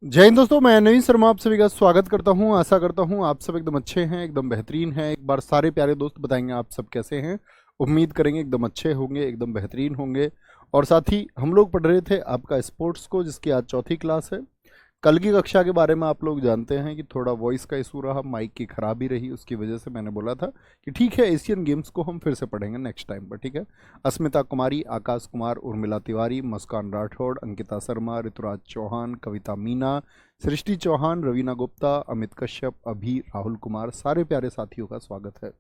जय हिंद दोस्तों, मैं नवीन शर्मा आप सभी का स्वागत करता हूं। आशा करता हूं आप सब एकदम अच्छे हैं, एकदम बेहतरीन हैं। एक बार सारे प्यारे दोस्त बताएंगे आप सब कैसे हैं। उम्मीद करेंगे एकदम अच्छे होंगे, एकदम बेहतरीन होंगे। और साथ ही हम लोग पढ़ रहे थे आपका स्पोर्ट्स को, जिसकी आज चौथी क्लास है। कल की कक्षा के बारे में आप लोग जानते हैं कि थोड़ा वॉइस का इशू रहा, माइक की खराबी रही, उसकी वजह से मैंने बोला था कि ठीक है एशियन गेम्स को हम फिर से पढ़ेंगे नेक्स्ट टाइम पर, ठीक है। अस्मिता कुमारी, आकाश कुमार, उर्मिला तिवारी, मुस्कान राठौड़, अंकिता शर्मा, ऋतुराज चौहान, कविता मीना, सृष्टि चौहान, रवीना गुप्ता, अमित कश्यप, अभी, राहुल कुमार, सारे प्यारे साथियों का स्वागत है।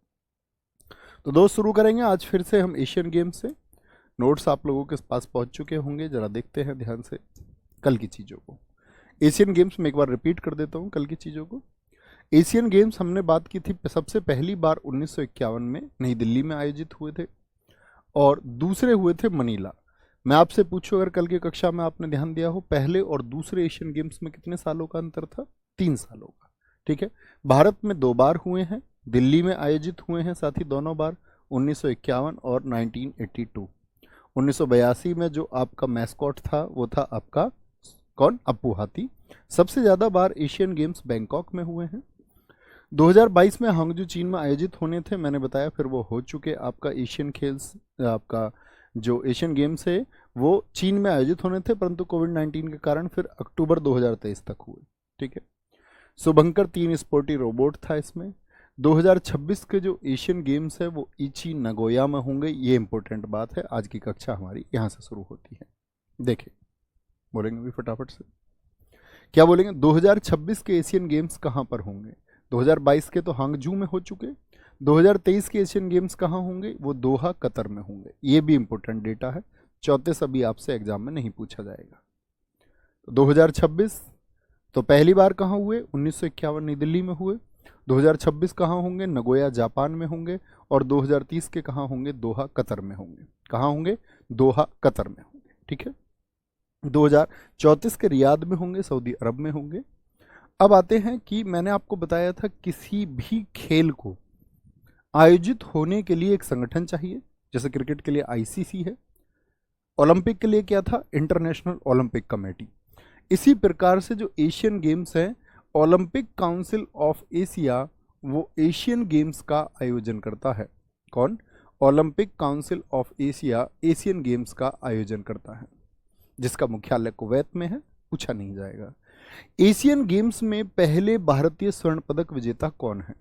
तो दोस्त शुरू करेंगे आज फिर से हम एशियन गेम्स से। नोट्स आप लोगों के पास पहुंच चुके होंगे, जरा देखते हैं ध्यान से कल की चीज़ों को। एशियन गेम्स में एक बार रिपीट कर देता हूँ कल की चीज़ों को। एशियन गेम्स हमने बात की थी सबसे पहली बार 1951 में नई दिल्ली में आयोजित हुए थे, और दूसरे हुए थे मनीला। मैं आपसे पूछूं, अगर कल की कक्षा में आपने ध्यान दिया हो, पहले और दूसरे एशियन गेम्स में कितने सालों का अंतर था? 3 सालों का, ठीक है। भारत में 2 बार हुए हैं, दिल्ली में आयोजित हुए हैं साथ ही दोनों बार, 1951 और 1982। 1982 में जो आपका मैस्कॉट था वो था आपका कौन? अप्पू हाथी। सबसे ज़्यादा बार एशियन गेम्स बैंकॉक में हुए हैं। 2022 में हांगजू चीन में आयोजित होने थे, मैंने बताया, फिर वो हो चुके। आपका एशियन खेल्स, आपका जो एशियन गेम्स है वो चीन में आयोजित होने थे, परंतु कोविड-19 के कारण फिर अक्टूबर 2023 तक हुए, ठीक है। शुभंकर 3 स्पोर्टी रोबोट था इसमें। 2026 के जो एशियन गेम्स है वो इची नगोया में होंगे, ये इंपॉर्टेंट बात है। आज की कक्षा हमारी यहाँ से शुरू होती है। देखें, बोलेंगे भी फटाफट से, क्या बोलेंगे? 2026 के एशियन गेम्स कहाँ पर होंगे? 2022 के तो हांगजू में हो चुके। 2023 के एशियन गेम्स कहाँ होंगे? वो दोहा, कतर में होंगे। ये भी इंपॉर्टेंट डेटा है, 34 अभी आपसे एग्जाम में नहीं पूछा जाएगा। तो 2026 तो पहली बार कहाँ हुए? 1951 नई दिल्ली में हुए। 2026 कहाँ होंगे? नगोया जापान में होंगे। और 2030 के कहाँ होंगे? दोहा, कतर में होंगे। कहाँ होंगे? दोहा, कतर में होंगे, ठीक है। 2034 के रियाद में होंगे, सऊदी अरब में होंगे। अब आते हैं कि मैंने आपको बताया था किसी भी खेल को आयोजित होने के लिए एक संगठन चाहिए। जैसे क्रिकेट के लिए आईसीसी है, ओलंपिक के लिए क्या था? International Olympic committee. इसी प्रकार से जो एशियन गेम्स है, ओलंपिक काउंसिल ऑफ एशिया वो एशियन गेम्स का आयोजन करता है। कौन? Olympic council of Asia Asian games का आयोजन करता है, जिसका मुख्यालय कुवैत में है, पूछा नहीं जाएगा। एशियन गेम्स में पहले भारतीय स्वर्ण पदक विजेता कौन है?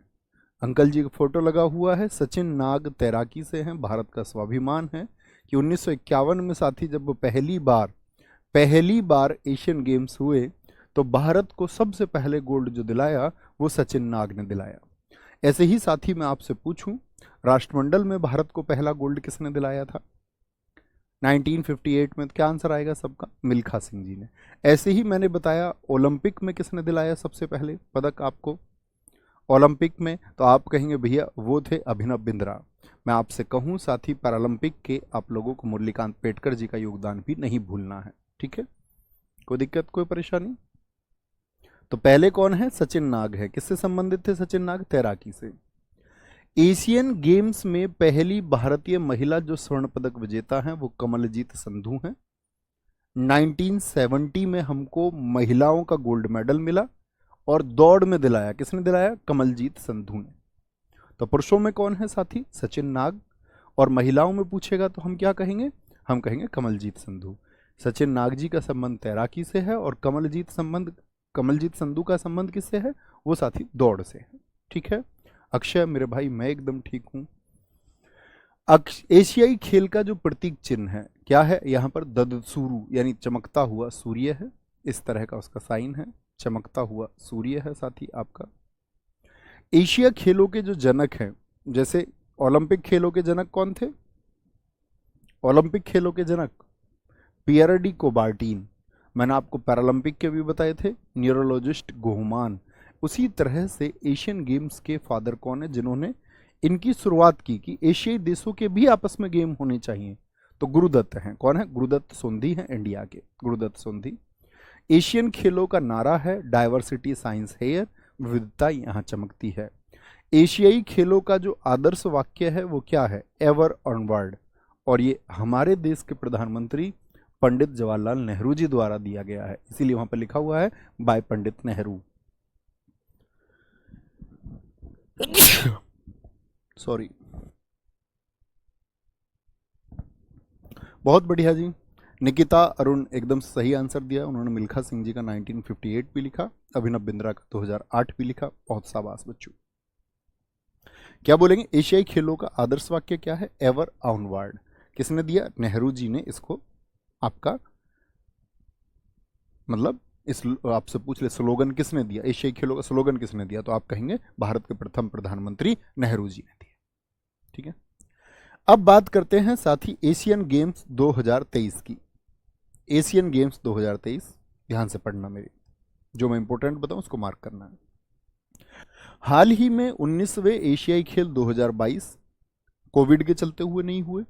अंकल जी का फोटो लगा हुआ है, सचिन नाग तैराकी से हैं। भारत का स्वाभिमान है कि 1951 में साथी जब वो पहली बार एशियन गेम्स हुए तो भारत को सबसे पहले गोल्ड जो दिलाया वो सचिन नाग ने दिलाया। ऐसे ही साथी मैं आपसे पूछूं, राष्ट्रमंडल में भारत को पहला गोल्ड किसने दिलाया था? 1958 में। क्या आंसर आएगा सबका? मिल्खा सिंह जी ने। ऐसे ही मैंने बताया ओलंपिक में किसने दिलाया सबसे पहले पदक आपको ओलंपिक में? तो आप कहेंगे भैया वो थे अभिनव बिंद्रा। मैं आपसे कहूं साथी, पैरालंपिक के आप लोगों को मुरलीकांत पेटकर जी का योगदान भी नहीं भूलना है, ठीक है। कोई दिक्कत, कोई परेशानी? तो पहले कौन है? सचिन नाग है। किससे संबंधित थे सचिन नाग? तैराकी से। एशियन गेम्स में पहली भारतीय महिला जो स्वर्ण पदक विजेता हैं वो कमलजीत संधू हैं। 1970 में हमको महिलाओं का गोल्ड मेडल मिला, और दौड़ में दिलाया किसने? दिलाया कमलजीत संधू ने। तो पुरुषों में कौन है साथी? सचिन नाग। और महिलाओं में पूछेगा तो हम क्या कहेंगे? हम कहेंगे कमलजीत संधू। सचिन नाग जी का संबंध तैराकी से है, और कमलजीत संधू का संबंध किससे है? वो साथी दौड़ से है, ठीक है। अक्षय मेरे भाई, मैं एकदम ठीक हूं। एशियाई खेल का जो प्रतीक चिन्ह है क्या है? यहाँ पर ददसूरु यानी चमकता हुआ सूर्य है, इस तरह का उसका साइन है, चमकता हुआ सूर्य है साथी आपका। एशिया खेलों के जो जनक हैं, जैसे ओलंपिक खेलों के जनक कौन थे? ओलंपिक खेलों के जनक पियर डी कोबार्टिन। मैंने आपको पैरालंपिक के भी बताए थे, न्यूरोलॉजिस्ट गोहमान। उसी तरह से एशियन गेम्स के फादर कौन है जिन्होंने इनकी शुरुआत की कि एशियाई देशों के भी आपस में गेम होने चाहिए? तो गुरुदत्त हैं। कौन है? गुरुदत्त सोंधी हैं, इंडिया के गुरुदत्त सोंधी। एशियन खेलों का नारा है डाइवर्सिटी साइंस हेयर, विविधता यहाँ चमकती है। एशियाई खेलों का जो आदर्श वाक्य है वो क्या है? Ever onward. और ये हमारे देश के प्रधानमंत्री पंडित जवाहरलाल नेहरू जी द्वारा दिया गया है, इसीलिए वहां पर लिखा हुआ है बाय पंडित नेहरू। सॉरी। बहुत बढ़िया जी। निकिता अरुण एकदम सही आंसर दिया, उन्होंने मिल्खा सिंह जी का 1958 भी लिखा, अभिनव बिंद्रा का 2008 भी लिखा। बहुत शाबाश बच्चों। क्या बोलेंगे, एशियाई खेलों का आदर्श वाक्य क्या है? Ever onward. किसने दिया? नेहरू जी ने इसको आपका मतलब इस आपसे पूछ ले स्लोगन किसने दिया, एशियाई खेलों का स्लोगन किसने दिया, तो आप कहेंगे भारत के प्रथम प्रधानमंत्री नेहरू जी ने दिया। ठीक है, अब बात करते हैं साथी एशियन गेम्स 2023 की। एशियन गेम्स 2023 ध्यान से पढ़ना, मेरे जो मैं इंपॉर्टेंट बताऊं उसको मार्क करना है। हाल ही में 19वें एशियाई खेल 2022 कोविड के चलते हुए नहीं हुए,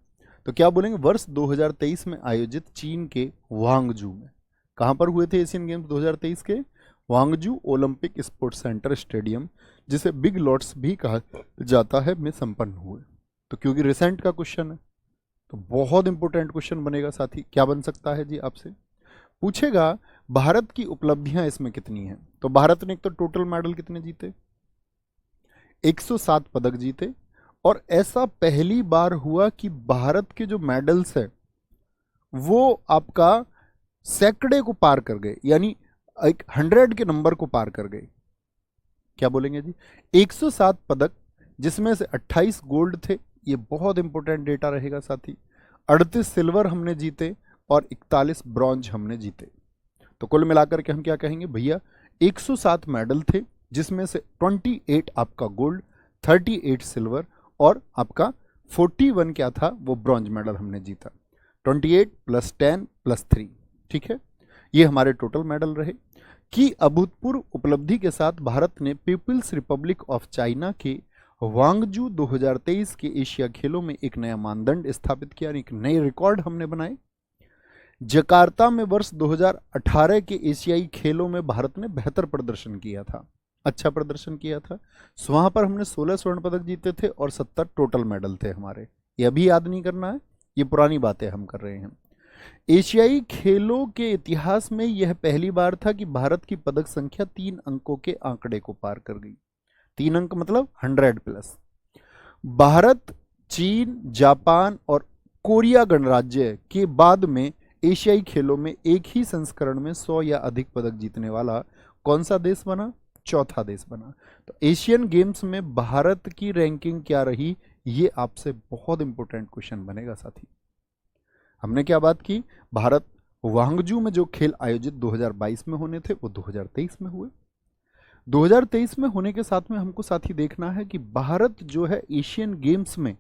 तो क्या बोलेंगे, वर्ष 2023 में आयोजित चीन के वांगजू में, कहां पर हुए थे एशियन गेम्स 2023 के? वांगजू ओलंपिक स्पोर्ट्स सेंटर स्टेडियम, जिसे बिग लॉट्स भी कहा जाता है, में संपन्न हुए। तो क्योंकि रिसेंट का क्वेश्चन है तो बहुत इंपॉर्टेंट क्वेश्चन बनेगा साथी। क्या बन सकता है जी, आपसे पूछेगा भारत की उपलब्धियां इसमें कितनी हैं। तो भारत ने एक तो टोटल मेडल कितने जीते? 107 पदक जीते, और ऐसा पहली बार हुआ कि भारत के जो मेडल्स है वो आपका सैकड़े को पार कर गए, यानी एक 100 के नंबर को पार कर गए। क्या बोलेंगे जी, 107 पदक, जिसमें से 28 गोल्ड थे, ये बहुत इंपॉर्टेंट डेटा रहेगा साथी। 38 सिल्वर हमने जीते और 41 ब्रॉन्ज हमने जीते। तो कुल मिलाकर के हम क्या कहेंगे भैया, 107 मेडल थे, जिसमें से 28 आपका गोल्ड, 38 सिल्वर और आपका 41 क्या था, वो ब्रॉन्ज मेडल हमने जीता। 28 + 10 + 3, ठीक है, ये हमारे टोटल मेडल रहे। कि अभूतपूर्व उपलब्धि के साथ भारत ने पीपल्स रिपब्लिक ऑफ चाइना के वांगजू 2023 के एशिया खेलों में एक नया मानदंड स्थापित किया, एक नए रिकॉर्ड हमने बनाए। जकार्ता में वर्ष 2018 के एशियाई खेलों में भारत ने बेहतर प्रदर्शन किया था, अच्छा प्रदर्शन किया था। वहां पर हमने 16 स्वर्ण पदक जीते थे और 70 टोटल मेडल थे हमारे। ये अभी याद नहीं करना है, ये पुरानी बातें हम कर रहे हैं। एशियाई खेलों के इतिहास में यह पहली बार था कि भारत की पदक संख्या 3 अंकों के आंकड़े को पार कर गई। 3 अंक मतलब 100+। भारत, चीन, जापान और कोरिया गणराज्य के बाद में एशियाई खेलों में एक ही संस्करण में 100 या अधिक पदक जीतने वाला कौन सा देश बना? चौथा देश बना। तो एशियन गेम्स में भारत की रैंकिंग क्या रही, ये आपसे बहुत इंपॉर्टेंट क्वेश्चन बनेगा साथी। हमने क्या बात की, भारत वांगजू में जो खेल आयोजित 2022 में होने थे वो 2023 में हुए। 2023 में होने के साथ में हमको साथी देखना है कि भारत जो है एशियन गेम्स में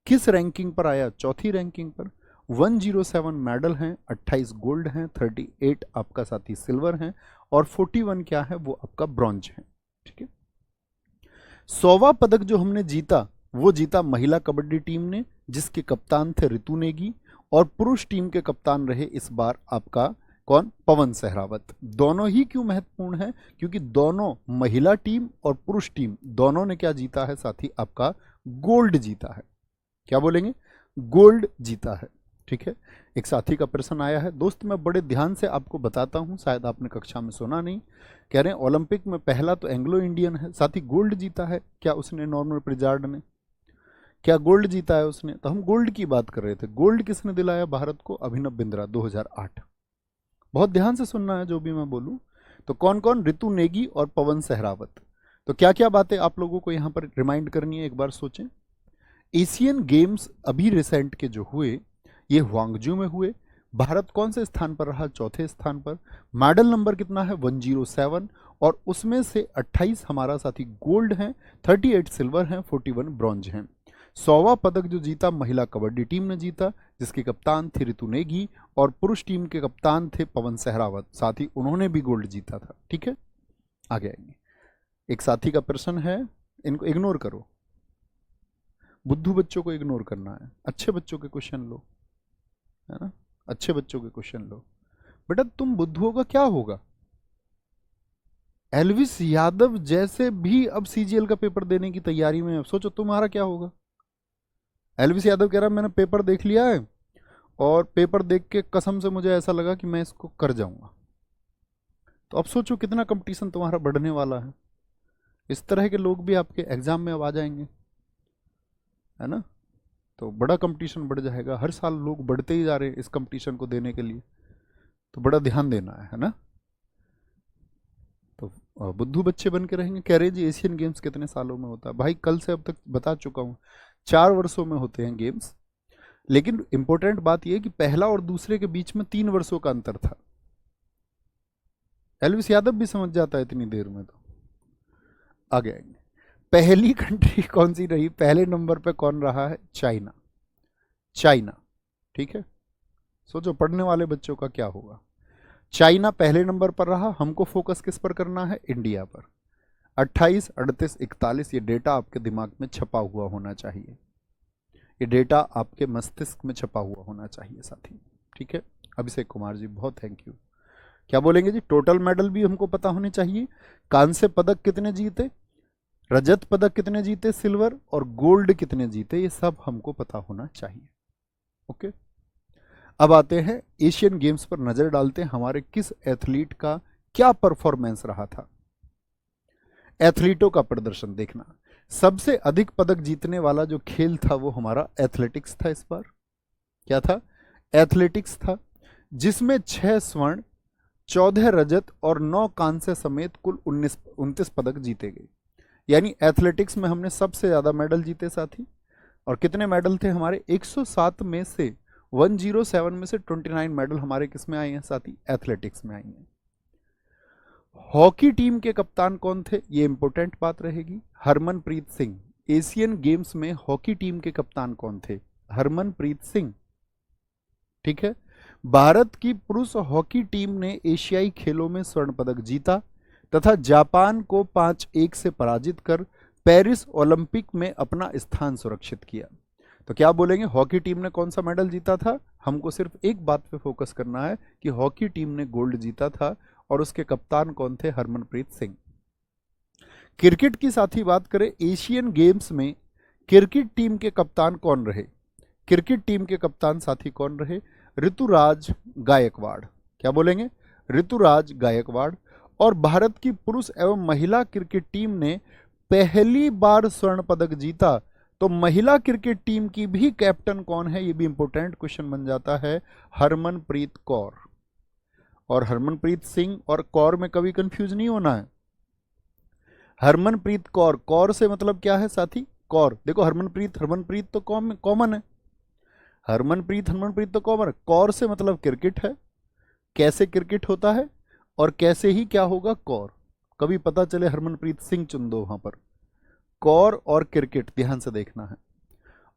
किस रैंकिंग पर आया? चौथी रैंकिंग पर। 107 मेडल हैं, 28 गोल्ड हैं, 38 आपका साथी सिल्वर हैं और 41 क्या है, वो आपका ब्रॉन्ज है। ठीक है, 100वां पदक जो हमने जीता वो जीता महिला कबड्डी टीम ने, जिसके कप्तान थे ऋतु नेगी, और पुरुष टीम के कप्तान रहे इस बार आपका कौन? पवन सहरावत। दोनों ही क्यों महत्वपूर्ण है? क्योंकि दोनों महिला टीम और पुरुष टीम दोनों ने क्या जीता है साथी? आपका गोल्ड जीता है। क्या बोलेंगे? गोल्ड जीता है। ठीक है, एक साथी का प्रश्न आया है, दोस्त मैं बड़े ध्यान से आपको बताता हूं, शायद आपने कक्षा में सुना नहीं। कह रहे हैं ओलंपिक में पहला तो एंग्लो इंडियन है, साथी गोल्ड जीता है। क्या उसने? नॉर्मन प्रिजार्ड ने क्या गोल्ड जीता है उसने? तो हम गोल्ड की बात कर रहे थे। गोल्ड किसने दिलाया भारत को? अभिनव बिंद्रा 2008। बहुत ध्यान से सुनना है जो भी मैं बोलूं। तो कौन कौन? ऋतु नेगी और पवन सहरावत। तो क्या क्या बातें आप लोगों को यहां पर रिमाइंड करनी है, एक बार सोचें। एशियन गेम्स अभी रिसेंट के जो हुए ये वांगजू में हुए। भारत कौन से स्थान पर रहा? चौथे स्थान पर। मेडल नंबर कितना है? 107, और उसमें से 28 हमारा साथी गोल्ड हैं, 38 सिल्वर हैं, 41 ब्रॉन्ज हैं। 100वां पदक जो जीता महिला कबड्डी टीम ने जीता, जिसके कप्तान थे ऋतु नेगी और पुरुष टीम के कप्तान थे पवन सहरावत, साथ ही उन्होंने भी गोल्ड जीता था। ठीक है, आगे आएंगे। एक साथी का प्रश्न है, इनको इग्नोर करो, बुद्धू बच्चों को इग्नोर करना है, अच्छे बच्चों के क्वेश्चन लो, है ना, अच्छे बच्चों के क्वेश्चन लो। बेटा तुम बुद्धुओं का क्या होगा? एल्विस यादव जैसे भी अब सीजीएल का पेपर देने की तैयारी में है, सोचो तुम्हारा क्या होगा। एल्विस यादव कह रहा है मैंने पेपर देख लिया है और पेपर देख के कसम से मुझे ऐसा लगा कि मैं इसको कर जाऊंगा। तो अब सोचो कितना कंपटीशन तुम्हारा बढ़ने वाला है। इस तरह के लोग भी आपके एग्जाम में अब आ जाएंगे, है ना। तो बड़ा कंपटीशन बढ़ जाएगा, हर साल लोग बढ़ते ही जा रहे हैं इस कंपटीशन को देने के लिए, तो बड़ा ध्यान देना है ना। तो बुद्धू बच्चे बन के रहेंगे। कह रहे जी एशियन गेम्स कितने सालों में होता है? भाई कल से अब तक बता चुका हूँ, 4 वर्षों में होते हैं गेम्स। लेकिन इंपॉर्टेंट बात यह कि पहला और दूसरे के बीच में 3 वर्षों का अंतर था। एलविस यादव भी समझ जाता है इतनी देर में। तो आगे आएंगे। पहली कंट्री कौन सी रही? पहले नंबर पे कौन रहा है? चाइना। चाइना, ठीक है। सोचो पढ़ने वाले बच्चों का क्या होगा। चाइना पहले नंबर पर रहा। हमको फोकस किस पर करना है? इंडिया पर। 28, 38, 41 ये डेटा आपके दिमाग में छपा हुआ होना चाहिए, ये डेटा आपके मस्तिष्क में छपा हुआ होना चाहिए साथी, ठीक है। अभिषेक कुमार जी बहुत थैंक यू। क्या बोलेंगे जी? टोटल मेडल भी हमको पता होने चाहिए। कांस्य पदक कितने जीते, रजत पदक कितने जीते, सिल्वर और गोल्ड कितने जीते, ये सब हमको पता होना चाहिए। ओके, अब आते हैं एशियन गेम्स पर नजर डालते हैं हमारे किस एथलीट का क्या परफॉर्मेंस रहा था। एथलीटों का प्रदर्शन देखना। सबसे अधिक पदक जीतने वाला जो खेल था वो हमारा एथलेटिक्स था। इस बार क्या था? एथलेटिक्स था, जिसमें 6 स्वर्ण, 14 रजत और 9 कांस्य समेत कुल 29 पदक जीते गए। यानी एथलेटिक्स में हमने सबसे ज्यादा मेडल जीते साथी। और कितने मेडल थे हमारे? 107 में से 107 में से 29 मेडल हमारे किस में आए हैं साथी? एथलेटिक्स में आए हैं। हॉकी टीम के कप्तान कौन थे? ये इंपॉर्टेंट बात रहेगी। हरमनप्रीत सिंह। एशियन गेम्स में हॉकी टीम के कप्तान कौन थे? हरमनप्रीत सिंह, ठीक है। भारत की पुरुष हॉकी टीम ने एशियाई खेलों में स्वर्ण पदक जीता तथा जापान को 5-1 से पराजित कर पेरिस ओलंपिक में अपना स्थान सुरक्षित किया। तो क्या बोलेंगे? हॉकी टीम ने कौन सा मेडल जीता था? हमको सिर्फ एक बात पे फोकस करना है कि हॉकी टीम ने गोल्ड जीता था और उसके कप्तान कौन थे? हरमनप्रीत सिंह। क्रिकेट की साथ ही बात करें, एशियन गेम्स में क्रिकेट टीम के कप्तान कौन रहे? क्रिकेट टीम के कप्तान साथी कौन रहे? ऋतुराज गायकवाड़। क्या बोलेंगे? ऋतुराज गायकवाड़। और भारत की पुरुष एवं महिला क्रिकेट टीम ने पहली बार स्वर्ण पदक जीता। तो महिला क्रिकेट टीम की भी कैप्टन कौन है? ये भी इंपॉर्टेंट क्वेश्चन बन जाता है। हरमनप्रीत कौर। और हरमनप्रीत सिंह और कौर में कभी कंफ्यूज नहीं होना है। हरमनप्रीत कौर, कौर से मतलब क्या है साथी? कौर। देखो हरमनप्रीत, हरमनप्रीत तो कॉमन है। हरमनप्रीत तो कॉमन है। कौर से मतलब क्रिकेट है, कैसे क्रिकेट होता है और कैसे ही क्या होगा? कौर। कभी पता चले हरमनप्रीत सिंह चुन दो वहां पर। कौर और क्रिकेट ध्यान से देखना है।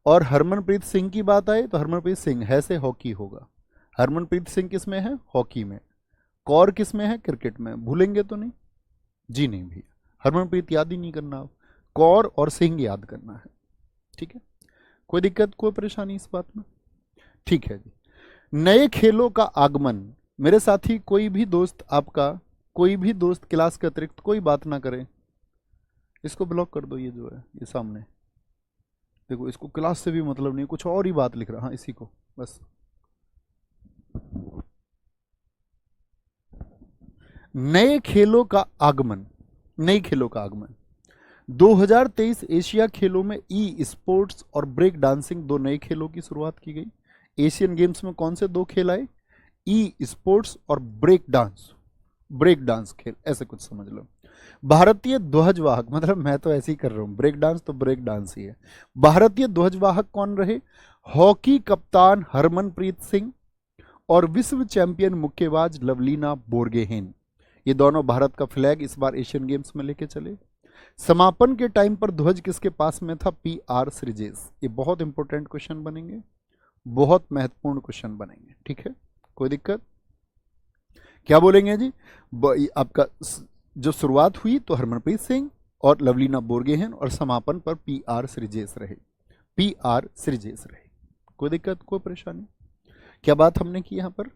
और हरमनप्रीत सिंह की बात आए तो हरमनप्रीत सिंह है से हॉकी होगा। हरमनप्रीत सिंह किस में है? हॉकी में। कौर किस में है? क्रिकेट में। भूलेंगे तो नहीं जी? नहीं भैया, हरमनप्रीत याद ही नहीं करना, कौर और सिंह याद करना है, ठीक है। कोई दिक्कत, कोई परेशानी इस बात में? ठीक है जी। नए खेलों का आगमन। मेरे साथी कोई भी दोस्त आपका, कोई भी दोस्त क्लास के अतिरिक्त कोई बात ना करे, इसको ब्लॉक कर दो। ये जो है ये सामने देखो, इसको क्लास से भी मतलब नहीं, कुछ और ही बात लिख रहा। हाँ इसी को बस। नए खेलों का आगमन। नए खेलों का आगमन। 2023 एशिया खेलों में ई स्पोर्ट्स और ब्रेक डांसिंग 2 नए खेलों की शुरुआत की गई। एशियन गेम्स में कौन से 2 खेल आए? ई स्पोर्ट्स और ब्रेक डांस। ब्रेक डांस खेल ऐसे कुछ समझ लो। भारतीय ध्वजवाहक, मतलब मैं तो ऐसे ही कर रहा हूं, ब्रेक डांस तो ब्रेक डांस ही है। भारतीय ध्वजवाहक कौन रहे? हॉकी कप्तान हरमनप्रीत सिंह और विश्व चैंपियन मुक्केबाज लवलीना बोरगोहेन। ये दोनों भारत का फ्लैग इस बार एशियन गेम्स में लेके चले। समापन के टाइम पर ध्वज किसके पास में था? PR श्रीजेश। ये बहुत इंपॉर्टेंट क्वेश्चन बनेंगे, बहुत महत्वपूर्ण क्वेश्चन बनेंगे, ठीक है। कोई दिक्कत? क्या बोलेंगे जी? आपका जो शुरुआत हुई तो हरमनप्रीत सिंह और लवलीना बोरगोहेन और समापन पर PR श्रीजेश रहे। PR श्रीजेश रहे। कोई दिक्कत, कोई परेशानी? क्या बात हमने की यहां पर?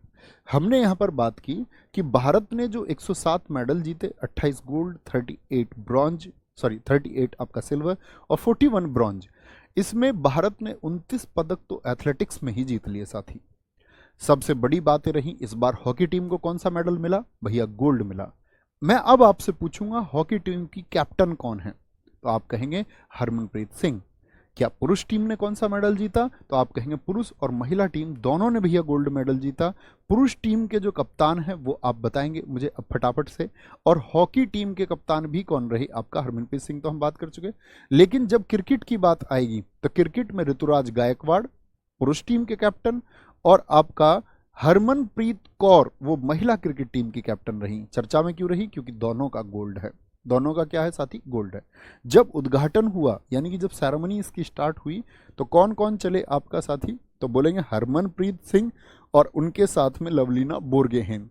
हमने यहां पर बात की कि भारत ने जो 107 मेडल जीते, 28 गोल्ड, 38 आपका सिल्वर और 41 ब्रॉन्ज, इसमें भारत ने 29 पदक तो एथलेटिक्स में ही जीत लिए साथी। सबसे बड़ी बातें रही, इस बार हॉकी टीम को कौन सा मेडल मिला? भैया गोल्ड मिला। मैं अब आपसे पूछूंगा हॉकी टीम की कैप्टन कौन है? तो आप कहेंगे हरमनप्रीत सिंह। क्या पुरुष टीम ने कौन सा मेडल जीता? तो आप कहेंगे पुरुष और महिला टीम दोनों ने भैया गोल्ड मेडल जीता। पुरुष टीम के जो कप्तान हैं वो आप बताएंगे मुझे अब फटाफट से, और हॉकी टीम के कप्तान भी कौन रहे? आपका हरमनप्रीत सिंह तो हम बात कर चुके। लेकिन जब क्रिकेट की बात आएगी तो क्रिकेट में ऋतुराज गायकवाड़ पुरुष टीम के कैप्टन, और आपका हरमनप्रीत कौर वो महिला क्रिकेट टीम की कैप्टन रही। चर्चा में क्यों रही? क्योंकि दोनों का गोल्ड है। दोनों का क्या है साथी? गोल्ड है। जब उद्घाटन हुआ यानी कि जब सेरेमनी इसकी स्टार्ट हुई तो कौन कौन चले आपका साथी? तो बोलेंगे हरमनप्रीत सिंह और उनके साथ में लवलीना बोरगोहेन।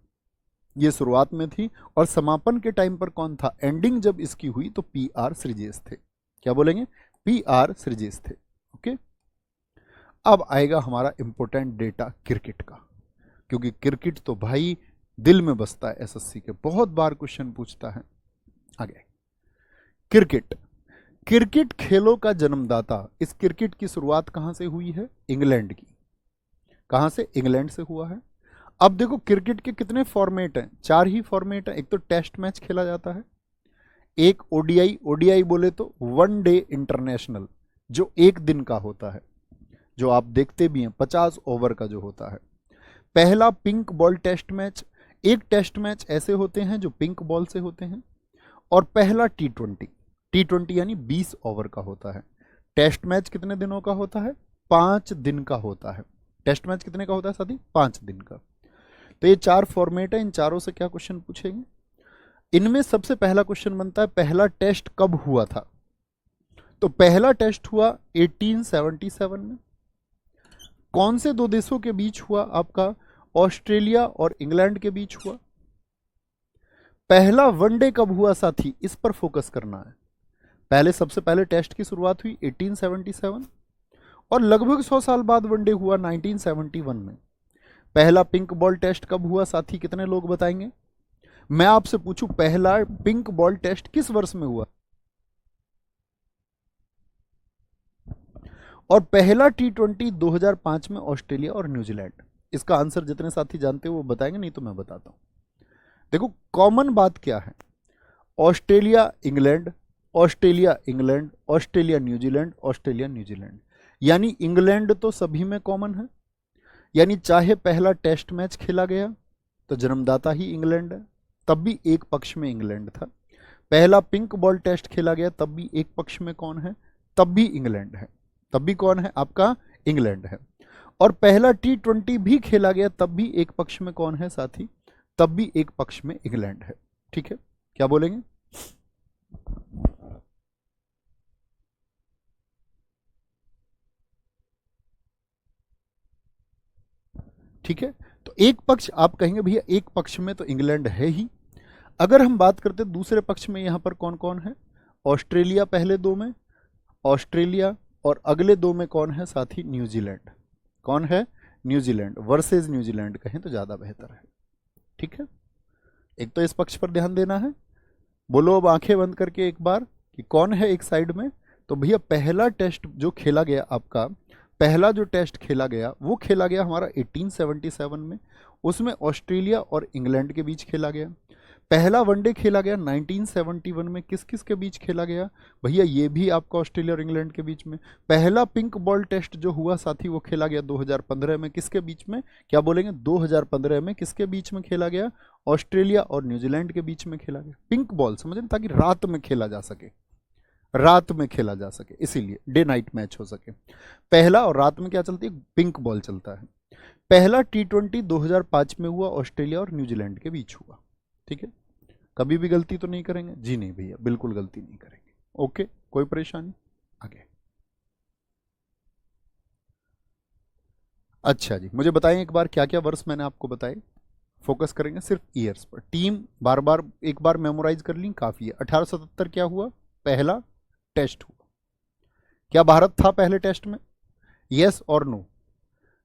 ये शुरुआत में थी। और समापन के टाइम पर कौन था? एंडिंग जब इसकी हुई तो PR श्रीजेश थे। क्या बोलेंगे? PR श्रीजेश थे। ओके, अब आएगा हमारा इंपॉर्टेंट डेटा क्रिकेट का, क्योंकि क्रिकेट तो भाई दिल में बसता है। SSC के बहुत बार क्वेश्चन पूछता है। आगे क्रिकेट, क्रिकेट खेलों का जन्मदाता। इस क्रिकेट की शुरुआत कहां से हुई है? इंग्लैंड की। कहां से? इंग्लैंड से हुआ है। अब देखो क्रिकेट के कितने फॉर्मेट हैं? 4 ही फॉर्मेट हैं। एक तो टेस्ट मैच खेला जाता है, एक ODI, ODI बोले तो वन डे इंटरनेशनल जो एक दिन का होता है, जो आप देखते भी हैं 50 ओवर का जो होता है। पहला पिंक बॉल टेस्ट मैच, एक टेस्ट मैच ऐसे होते हैं जो पिंक बॉल से होते हैं। और पहला T20, T20 यानी 20 ओवर का होता है। टेस्ट मैच कितने दिनों का होता है? 5 दिन का होता है। टेस्ट मैच कितने का होता है साथी? 5 दिन का। तो ये 4 फॉर्मेट है। इन चारों से क्या क्वेश्चन पूछेंगे? इनमें सबसे पहला क्वेश्चन बनता है पहला टेस्ट कब हुआ था? तो पहला टेस्ट हुआ 1877 में। कौन से दो देशों के बीच हुआ? आपका ऑस्ट्रेलिया और इंग्लैंड के बीच हुआ। पहला वनडे कब हुआ साथी? इस पर फोकस करना है। पहले सबसे पहले टेस्ट की शुरुआत हुई 1877 और लगभग 100 साल बाद वनडे हुआ 1971 में। पहला पिंक बॉल टेस्ट कब हुआ साथी? कितने लोग बताएंगे? मैं आपसे पूछूं पहला पिंक बॉल टेस्ट किस वर्ष में हुआ? और पहला T20 2005 में ऑस्ट्रेलिया और न्यूजीलैंड। इसका आंसर जितने साथी जानते हो वो बताएंगे, नहीं तो मैं बताता हूं। देखो कॉमन बात क्या है? Australia England, Australia England, Australia New Zealand, Australia New Zealand, यानी इंग्लैंड तो सभी में कॉमन है। यानी चाहे पहला टेस्ट मैच खेला गया तो जन्मदाता ही इंग्लैंड है, तब भी एक पक्ष में इंग्लैंड था। पहला पिंक बॉल टेस्ट खेला गया तब भी एक पक्ष में कौन है? तब भी इंग्लैंड है। तब भी कौन है? आपका इंग्लैंड है। और पहला T20 भी खेला गया तब भी एक पक्ष में कौन है साथी? तब भी एक पक्ष में इंग्लैंड है। ठीक है, क्या बोलेंगे? ठीक है, तो एक पक्ष आप कहेंगे भैया एक पक्ष में तो इंग्लैंड है ही। अगर हम बात करते दूसरे पक्ष में, यहां पर कौन कौन है? ऑस्ट्रेलिया पहले दो में, ऑस्ट्रेलिया, और अगले दो में कौन है साथी? न्यूजीलैंड। कौन है? न्यूजीलैंड वर्सेस न्यूजीलैंड कहें तो ज्यादा बेहतर है। ठीक है, एक तो इस पक्ष पर ध्यान देना है। बोलो अब आंखें बंद करके एक बार कि कौन है एक साइड में। तो भैया पहला टेस्ट जो खेला गया आपका, पहला जो टेस्ट खेला गया वो खेला गया हमारा 1877 में। उसमें ऑस्ट्रेलिया और इंग्लैंड के बीच खेला गया। पहला वनडे खेला गया 1971 में। किस किस के बीच खेला गया? भैया ये भी आपका ऑस्ट्रेलिया और इंग्लैंड के बीच में। पहला पिंक बॉल टेस्ट जो हुआ साथी वो खेला गया 2015 में। किसके बीच में? क्या बोलेंगे? 2015 में किसके बीच में खेला गया? ऑस्ट्रेलिया और न्यूजीलैंड के बीच में खेला गया। पिंक बॉल समझ रहे, ताकि रात में खेला जा सके, रात में खेला जा सके, इसीलिए डे नाइट मैच हो सके। पहला और रात में क्या चलती है? पिंक बॉल चलता है। पहला T20 2005 में हुआ, ऑस्ट्रेलिया और न्यूजीलैंड के बीच हुआ। ठीक है, कभी भी गलती तो नहीं करेंगे? जी नहीं भैया, बिल्कुल गलती नहीं करेंगे। ओके, कोई परेशानी? आगे अच्छा जी, मुझे बताएं एक बार क्या क्या वर्ष मैंने आपको बताए। फोकस करेंगे सिर्फ ईयर्स पर। टीम बार बार एक बार मेमोराइज कर ली काफी है। 1877 क्या हुआ? पहला टेस्ट हुआ। क्या भारत था पहले टेस्ट में? यस और नो?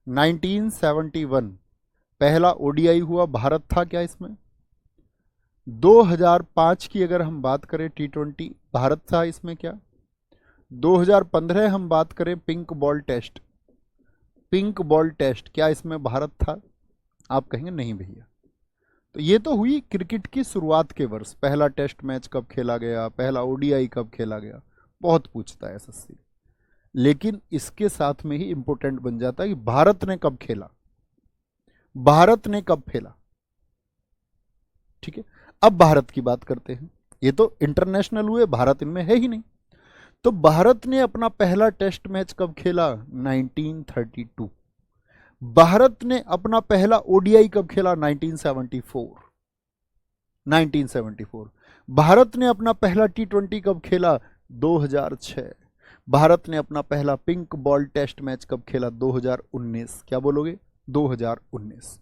1971 पहला ODI हुआ, भारत था क्या इसमें? 2005 की अगर हम बात करें T20, भारत था इसमें क्या? 2015 हम बात करें pink ball test, pink ball test, क्या इसमें भारत था? आप कहेंगे नहीं भैया। तो ये तो हुई क्रिकेट की शुरुआत के वर्ष, पहला टेस्ट मैच कब खेला गया, पहला ओडीआई कब खेला गया, बहुत पूछता है एसएससी। लेकिन इसके साथ में ही इंपॉर्टेंट बन जाता है कि भारत ने कब खेला, भारत ने कब खेला। ठीक है, अब भारत की बात करते हैं। ये तो इंटरनेशनल हुए, भारत इनमें है ही नहीं। तो भारत ने अपना पहला टेस्ट मैच कब खेला? 1932। भारत ने अपना पहला ओडीआई कब खेला? 1974। 1974। भारत ने अपना पहला टी20 कब खेला? 2006। भारत ने अपना पहला पिंक बॉल टेस्ट मैच कब खेला? 2019। क्या बोलोगे? 2019।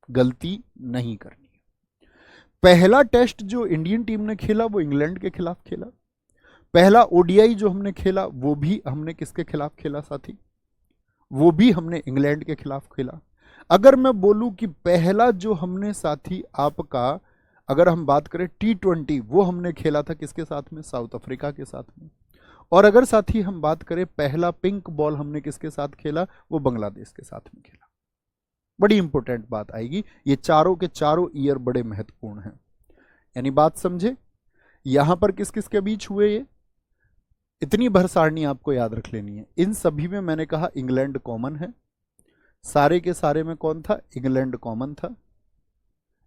गलती नहीं करनी। पहला टेस्ट जो इंडियन टीम ने खेला वो इंग्लैंड के खिलाफ खेला। पहला ओडीआई जो हमने खेला वो भी हमने किसके खिलाफ खेला साथी? वो भी हमने इंग्लैंड के खिलाफ खेला। अगर मैं बोलूं कि पहला जो हमने साथी आपका, अगर हम बात करें टी20, वो हमने खेला था किसके साथ में? साउथ अफ्रीका के साथ में। और अगर साथी हम बात करें पहला पिंक बॉल हमने किसके साथ खेला? वो बांग्लादेश के साथ में खेला। बड़ी इंपॉर्टेंट बात आएगी, ये चारों के चारों ईयर बड़े महत्वपूर्ण हैं। यानी बात समझे, यहां पर किस किस के बीच हुए ये, इतनी भर सारणी आपको याद रख लेनी है। इन सभी में मैंने कहा इंग्लैंड कॉमन है, सारे के सारे में कौन था? इंग्लैंड कॉमन था।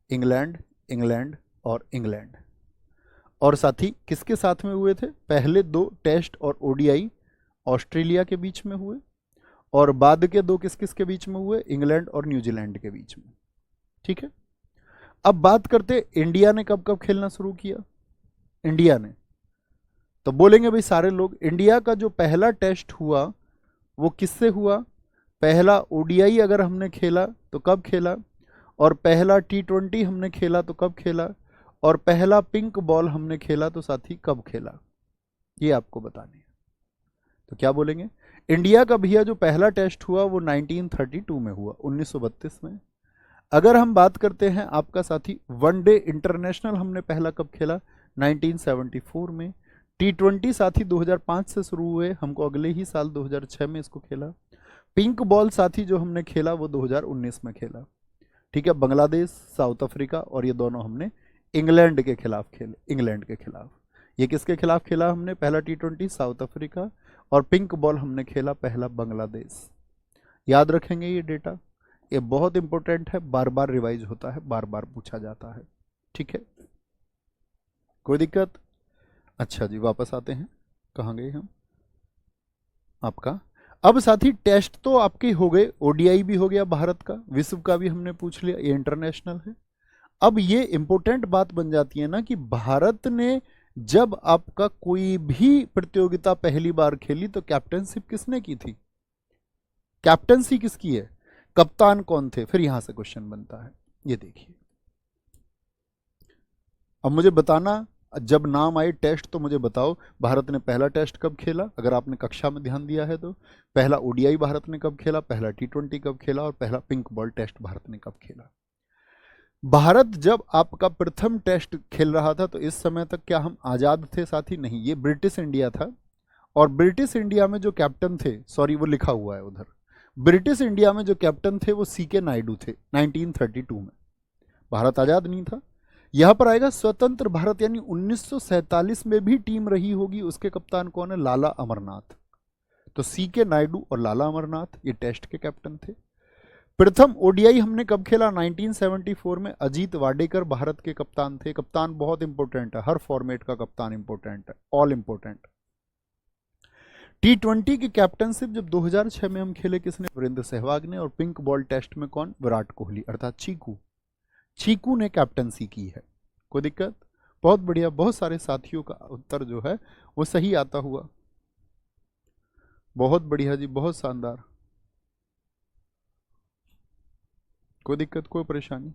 इंग्लैंड, इंग्लैंड और इंग्लैंड। और साथी किसके साथ में हुए थे? पहले दो टेस्ट और ओडीआई ऑस्ट्रेलिया के बीच में हुए, और बाद के दो किस किस के बीच में हुए? इंग्लैंड और न्यूजीलैंड के बीच में। ठीक है, अब बात करते इंडिया ने कब कब खेलना शुरू किया। इंडिया ने, तो बोलेंगे भाई सारे लोग, इंडिया का जो पहला टेस्ट हुआ वो किससे हुआ? पहला ओडीआई अगर हमने खेला तो कब खेला, और पहला टी20 हमने खेला तो कब खेला, और पहला पिंक बॉल हमने खेला तो साथी कब खेला, ये आपको बताने हैं। तो क्या बोलेंगे? इंडिया का भैया जो पहला टेस्ट हुआ वो 1932 में हुआ, 1932 में। अगर हम बात करते हैं आपका साथी वनडे इंटरनेशनल हमने पहला कब खेला? 1974 में। टी20 साथी 2005 से शुरू हुए, हमको अगले ही साल 2006 में इसको खेला। पिंक बॉल साथी जो हमने खेला वो 2019 में खेला। ठीक है, बांग्लादेश, साउथ अफ्रीका, और ये दोनों हमने इंग्लैंड के खिलाफ खेले। इंग्लैंड के खिलाफ, ये किसके खिलाफ खेला हमने? पहला टी20 साउथ अफ्रीका, और पिंक बॉल हमने खेला पहला बांग्लादेश। याद रखेंगे ये डेटा, ये बहुत इंपॉर्टेंट है, बार बार रिवाइज होता है, बार बार पूछा जाता है। ठीक है, कोई दिक्कत? अच्छा जी, वापस आते हैं, कहाँ गए हम? आपका अब साथी टेस्ट तो आपके हो गए, ओडीआई भी हो गया भारत का, विश्व का भी हमने पूछ लिया, ये इंटरनेशनल है। अब ये इंपॉर्टेंट बात बन जाती है ना कि भारत ने जब आपका कोई भी प्रतियोगिता पहली बार खेली तो कैप्टनशिप किसने की थी? कैप्टनसी किसकी है? कप्तान कौन थे? फिर यहां से क्वेश्चन बनता है, ये देखिए। अब मुझे बताना, जब नाम आए टेस्ट तो मुझे बताओ भारत ने पहला टेस्ट कब खेला, अगर आपने कक्षा में ध्यान दिया है तो। पहला ओडीआई भारत ने कब खेला, पहला टी20 कब खेला, और पहला पिंक बॉल टेस्ट भारत ने कब खेला। भारत जब आपका प्रथम टेस्ट खेल रहा था तो इस समय तक क्या हम आजाद थे साथी? नहीं, ये ब्रिटिश इंडिया था। और ब्रिटिश इंडिया में जो कैप्टन थे, सॉरी वो लिखा हुआ है उधर, ब्रिटिश इंडिया में जो कैप्टन थे वो सीके नायडू थे 1932 में। भारत आजाद नहीं था। यहां पर आएगा स्वतंत्र भारत, यानी 1947 में भी टीम रही होगी, उसके कप्तान कौन है? लाला अमरनाथ। तो सीके नायडू और लाला अमरनाथ ये टेस्ट के कैप्टन थे। प्रथम ओडीआई हमने कब खेला? 1974 में। अजीत वाडेकर भारत के कप्तान थे। कप्तान बहुत इंपॉर्टेंट है, हर फॉर्मेट का कप्तान इंपॉर्टेंट है, ऑल इंपॉर्टेंट। टी20 की कैप्टनशिप जब 2006 में हम खेले, किसने? वीरेंद्र सहवाग ने। और पिंक बॉल टेस्ट में कौन? विराट कोहली, अर्थात चीकू। चीकू ने कैप्टनसी की है। कोई दिक्कत? बहुत बढ़िया, बहुत सारे साथियों का उत्तर जो है वो सही आता हुआ। बहुत बढ़िया जी, बहुत शानदार। कोई दिक्कत, कोई परेशानी?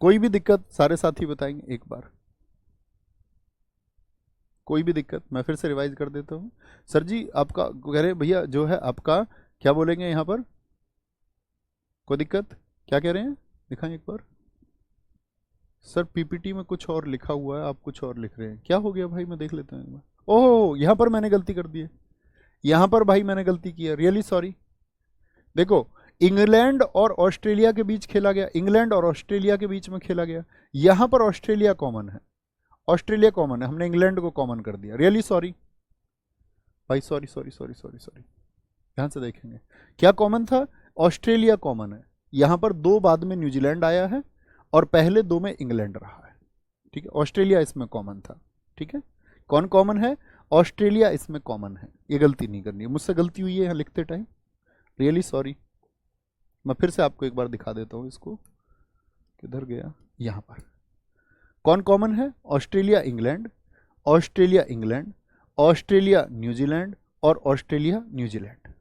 कोई भी दिक्कत सारे साथी बताएंगे एक बार। कोई भी दिक्कत? मैं फिर से रिवाइज कर देता हूँ। सर जी आपका कह रहे भैया जो है आपका, क्या बोलेंगे यहाँ पर? कोई दिक्कत? क्या कह रहे हैं, दिखाएं एक बार। सर पीपीटी में कुछ और लिखा हुआ है, आप कुछ और लिख रहे हैं, क्या हो गया भाई? मैं देख लेता हूँ एक बार। ओह, यहाँ पर मैंने गलती कर दी है, यहां पर भाई मैंने गलती की है, रियली सॉरी। देखो, इंग्लैंड और ऑस्ट्रेलिया के बीच खेला गया, इंग्लैंड और ऑस्ट्रेलिया के बीच में खेला गया, यहां पर ऑस्ट्रेलिया कॉमन है, ऑस्ट्रेलिया कॉमन है, हमने इंग्लैंड को कॉमन कर दिया, रियली सॉरी भाई, sorry sorry sorry sorry sorry. ध्यान से देखेंगे क्या कॉमन था, ऑस्ट्रेलिया कॉमन है, यहां पर दो बाद में न्यूजीलैंड आया है और पहले दो में इंग्लैंड रहा है, ठीक है, ऑस्ट्रेलिया इसमें कॉमन था, ठीक है। कौन कॉमन है, ऑस्ट्रेलिया इसमें कॉमन है, ये गलती नहीं करनी है, मुझसे गलती हुई है यहाँ लिखते टाइम, रियली सॉरी। मैं फिर से आपको एक बार दिखा देता हूँ इसको, किधर गया, यहाँ पर कौन कॉमन है, Australia England, Australia England, Australia New Zealand और ऑस्ट्रेलिया न्यूजीलैंड,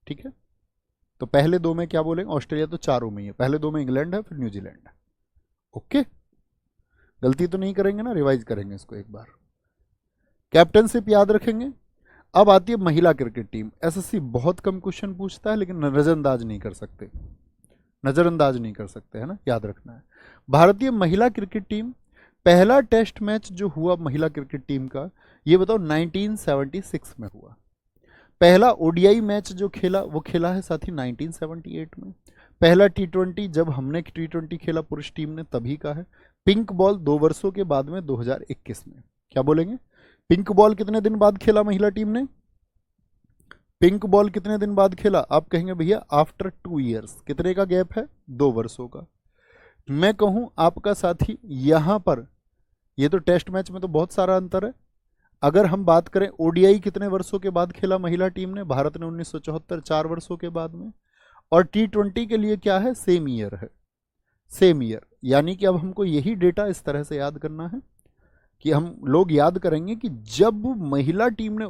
ठीक है। तो पहले दो में क्या बोलेंगे, ऑस्ट्रेलिया तो चारों में ही है, पहले दो में इंग्लैंड है फिर न्यूजीलैंड है, ओके। गलती तो नहीं करेंगे ना, रिवाइज करेंगे इसको एक बार, कैप्टनशिप याद रखेंगे। अब आती है महिला क्रिकेट टीम, एसएससी बहुत कम क्वेश्चन पूछता है लेकिन नजरअंदाज नहीं कर सकते, नजरअंदाज नहीं कर सकते, है ना, याद रखना है। भारतीय महिला क्रिकेट टीम, पहला टेस्ट मैच जो हुआ महिला क्रिकेट टीम का, ये बताओ 1976 में हुआ। पहला ओडीआई मैच जो खेला वो खेला है साथी 1978 में। पहला टी20 जब हमने टी20 खेला पुरुष टीम ने तभी का है। पिंक बॉल 2 वर्षों के बाद में 2021 में, क्या बोलेंगे, पिंक बॉल कितने दिन बाद खेला महिला टीम ने, पिंक बॉल कितने दिन बाद खेला, आप कहेंगे भैया आफ्टर 2 ईयर्स, कितने का गैप है, 2 वर्षों का। मैं कहूं आपका साथी यहां पर, ये तो टेस्ट मैच में तो बहुत सारा अंतर है, अगर हम बात करें ओडीआई कितने वर्षों के बाद खेला महिला टीम ने, भारत ने 1974, 4 वर्षों के बाद में, और टी20 के लिए क्या है, सेम ईयर है, सेम ईयर। यानी कि अब हमको यही डेटा इस तरह से याद करना है कि हम लोग याद करेंगे कि जब महिला टीम ने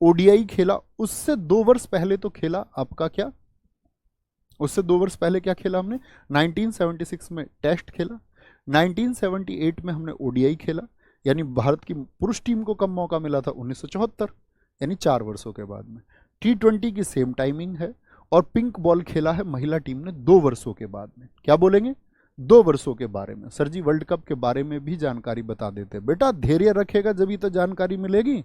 ओडीआई खेला उससे 2 वर्ष पहले तो खेला आपका क्या, उससे 2 वर्ष पहले क्या खेला हमने, 1976 में टेस्ट खेला, 1978 में हमने ओडीआई खेला, यानी भारत की पुरुष टीम को कम मौका मिला था 1974, यानी 4 वर्षों के बाद में। टी20 की सेम टाइमिंग है, और पिंक बॉल खेला है महिला टीम ने 2 वर्षों के बाद में, क्या बोलेंगे, 2 वर्षों के बारे में। सर जी वर्ल्ड कप के बारे में भी जानकारी बता देते, बेटा धैर्य रखेगा जब तो जानकारी मिलेगी,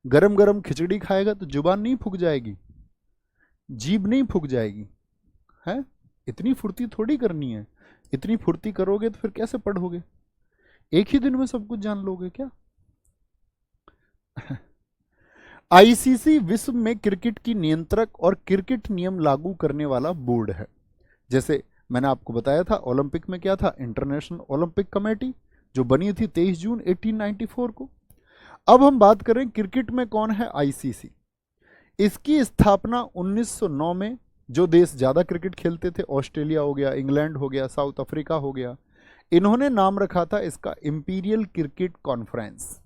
गरम गरम खिचड़ी खाएगा तो जुबान नहीं फूक जाएगी, जीभ नहीं फूक जाएगी, है, इतनी फुर्ती थोड़ी करनी है, इतनी फुर्ती करोगे तो फिर कैसे पढ़ोगे, एक ही दिन में सब कुछ जान लोगे क्या। आईसीसी विश्व में क्रिकेट की नियंत्रक और क्रिकेट नियम लागू करने वाला बोर्ड है। जैसे मैंने आपको बताया था ओलंपिक में क्या था, इंटरनेशनल ओलंपिक कमेटी जो बनी थी 23 जून 1894 को। अब हम बात करें क्रिकेट में कौन है आईसीसी, इसकी स्थापना 1909 में, जो देश ज्यादा क्रिकेट खेलते थे, ऑस्ट्रेलिया हो गया, इंग्लैंड हो गया, साउथ अफ्रीका हो गया, इन्होंने नाम रखा था इसका इंपीरियल क्रिकेट कॉन्फ्रेंस।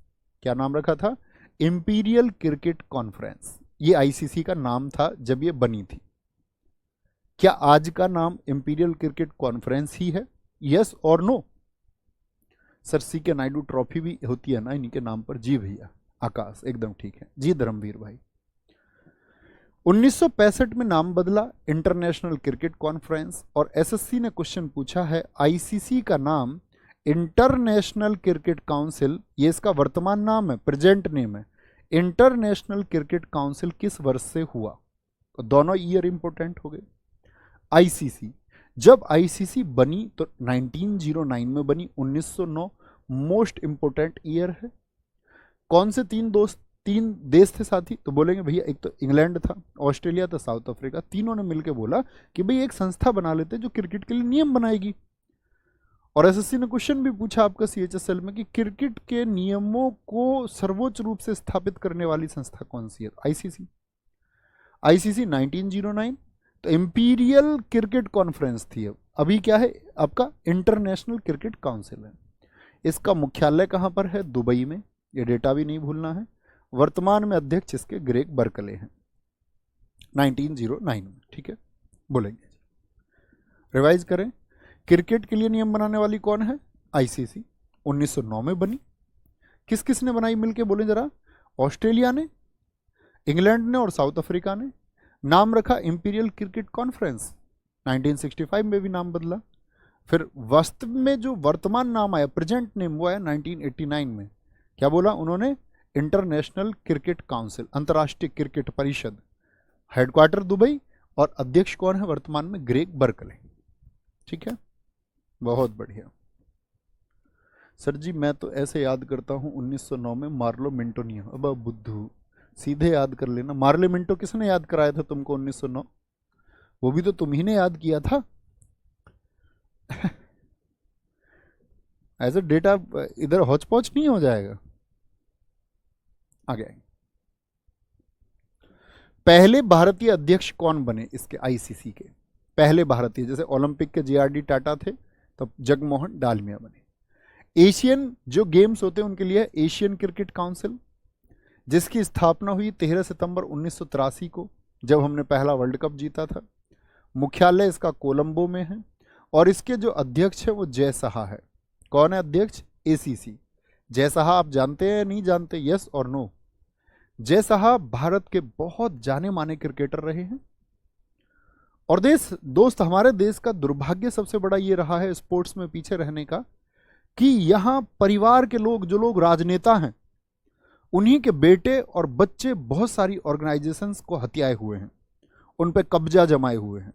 क्या नाम रखा था, इंपीरियल क्रिकेट कॉन्फ्रेंस, ये आईसीसी का नाम था जब ये बनी थी। क्या आज का नाम इंपीरियल क्रिकेट कॉन्फ्रेंस ही है, यस और नो। सर सी के नायडू ट्रॉफी भी होती है ना इन्हीं के नाम पर, जी भैया आकाश एकदम ठीक है, जी धर्मवीर भाई। 1965 में नाम बदला इंटरनेशनल क्रिकेट कॉन्फ्रेंस, और एसएससी ने क्वेश्चन पूछा है आईसीसी का नाम इंटरनेशनल क्रिकेट काउंसिल, ये इसका वर्तमान नाम है, प्रेजेंट नेम है, इंटरनेशनल क्रिकेट काउंसिल किस वर्ष से हुआ, तो दोनों ईयर इंपोर्टेंट हो गए। आईसीसी, जब आईसीसी बनी तो 1909 में बनी, 1909 मोस्ट इंपोर्टेंट ईयर है। कौन से 3 देश थे साथी, तो बोलेंगे भैया एक तो इंग्लैंड था, ऑस्ट्रेलिया था, साउथ अफ्रीका, तीनों ने मिलकर बोला कि भाई एक संस्था बना लेते जो क्रिकेट के लिए नियम बनाएगी। और एसएससी ने क्वेश्चन भी पूछा आपका सीएचएसएल में कि क्रिकेट के नियमों को सर्वोच्च रूप से स्थापित करने वाली संस्था कौन सी है, आईसीसी। आईसीसी 1909, तो इंपीरियल क्रिकेट कॉन्फ्रेंस थी, अभी क्या है आपका इंटरनेशनल क्रिकेट काउंसिल है। इसका मुख्यालय कहां पर है, दुबई में, ये डेटा भी नहीं भूलना है। वर्तमान में अध्यक्ष इसके ग्रेग बर्कले हैं, 1909 में, ठीक है, बोलेंगे। रिवाइज करें, क्रिकेट के लिए नियम बनाने वाली कौन है, आईसीसी, 1909 में बनी। किस किस ने बनाई मिलके, बोले जरा, ऑस्ट्रेलिया ने, इंग्लैंड ने और साउथ अफ्रीका ने। नाम रखा इंपीरियल क्रिकेट कॉन्फ्रेंस, 1965 में भी नाम बदला। फिर वास्तव में जो वर्तमान नाम आया, प्रेजेंट नेम, वो आया 1989 में। क्या बोला उन्होंने, इंटरनेशनल क्रिकेट काउंसिल, अंतर्राष्ट्रीय क्रिकेट परिषद, हेडक्वार्टर दुबई, और अध्यक्ष कौन है वर्तमान में? Greg Berkeley. ठीक है, बहुत बढ़िया। सर जी मैं तो ऐसे याद करता हूँ 1909 में मार्लो मिंटोनियो। अब बुद्धू सीधे याद कर लेना। मार्ले मिंटो किसने याद कराया था तुमको 1909? वो भी तो तुम ही ने याद किया था। ऐसे डेटा इधर हौच पौच नहीं हो जाएगा। आगे पहले भारतीय अध्यक्ष कौन बने इसके, आईसीसी के पहले भारतीय? जैसे ओलंपिक के जेआरडी टाटा थे, तब जगमोहन डालमिया बने। एशियन जो गेम्स होते हैं उनके लिए एशियन क्रिकेट काउंसिल, जिसकी स्थापना हुई 13 सितंबर 1983 को, जब हमने पहला वर्ल्ड कप जीता था। मुख्यालय इसका कोलंबो में है, और इसके जो अध्यक्ष है वो जय साहा है। कौन है अध्यक्ष? एसीसी। जय साहा आप जानते हैं या नहीं जानते? यस और नो? जय साहा भारत के बहुत जाने माने क्रिकेटर रहे हैं। और दोस्त हमारे देश का दुर्भाग्य सबसे बड़ा ये रहा है स्पोर्ट्स में पीछे रहने का, कि यहां परिवार के लोग, जो लोग राजनेता हैं, उन्हीं के बेटे और बच्चे बहुत सारी ऑर्गेनाइजेशंस को हथियाए हुए हैं, उन पे कब्जा जमाए हुए हैं,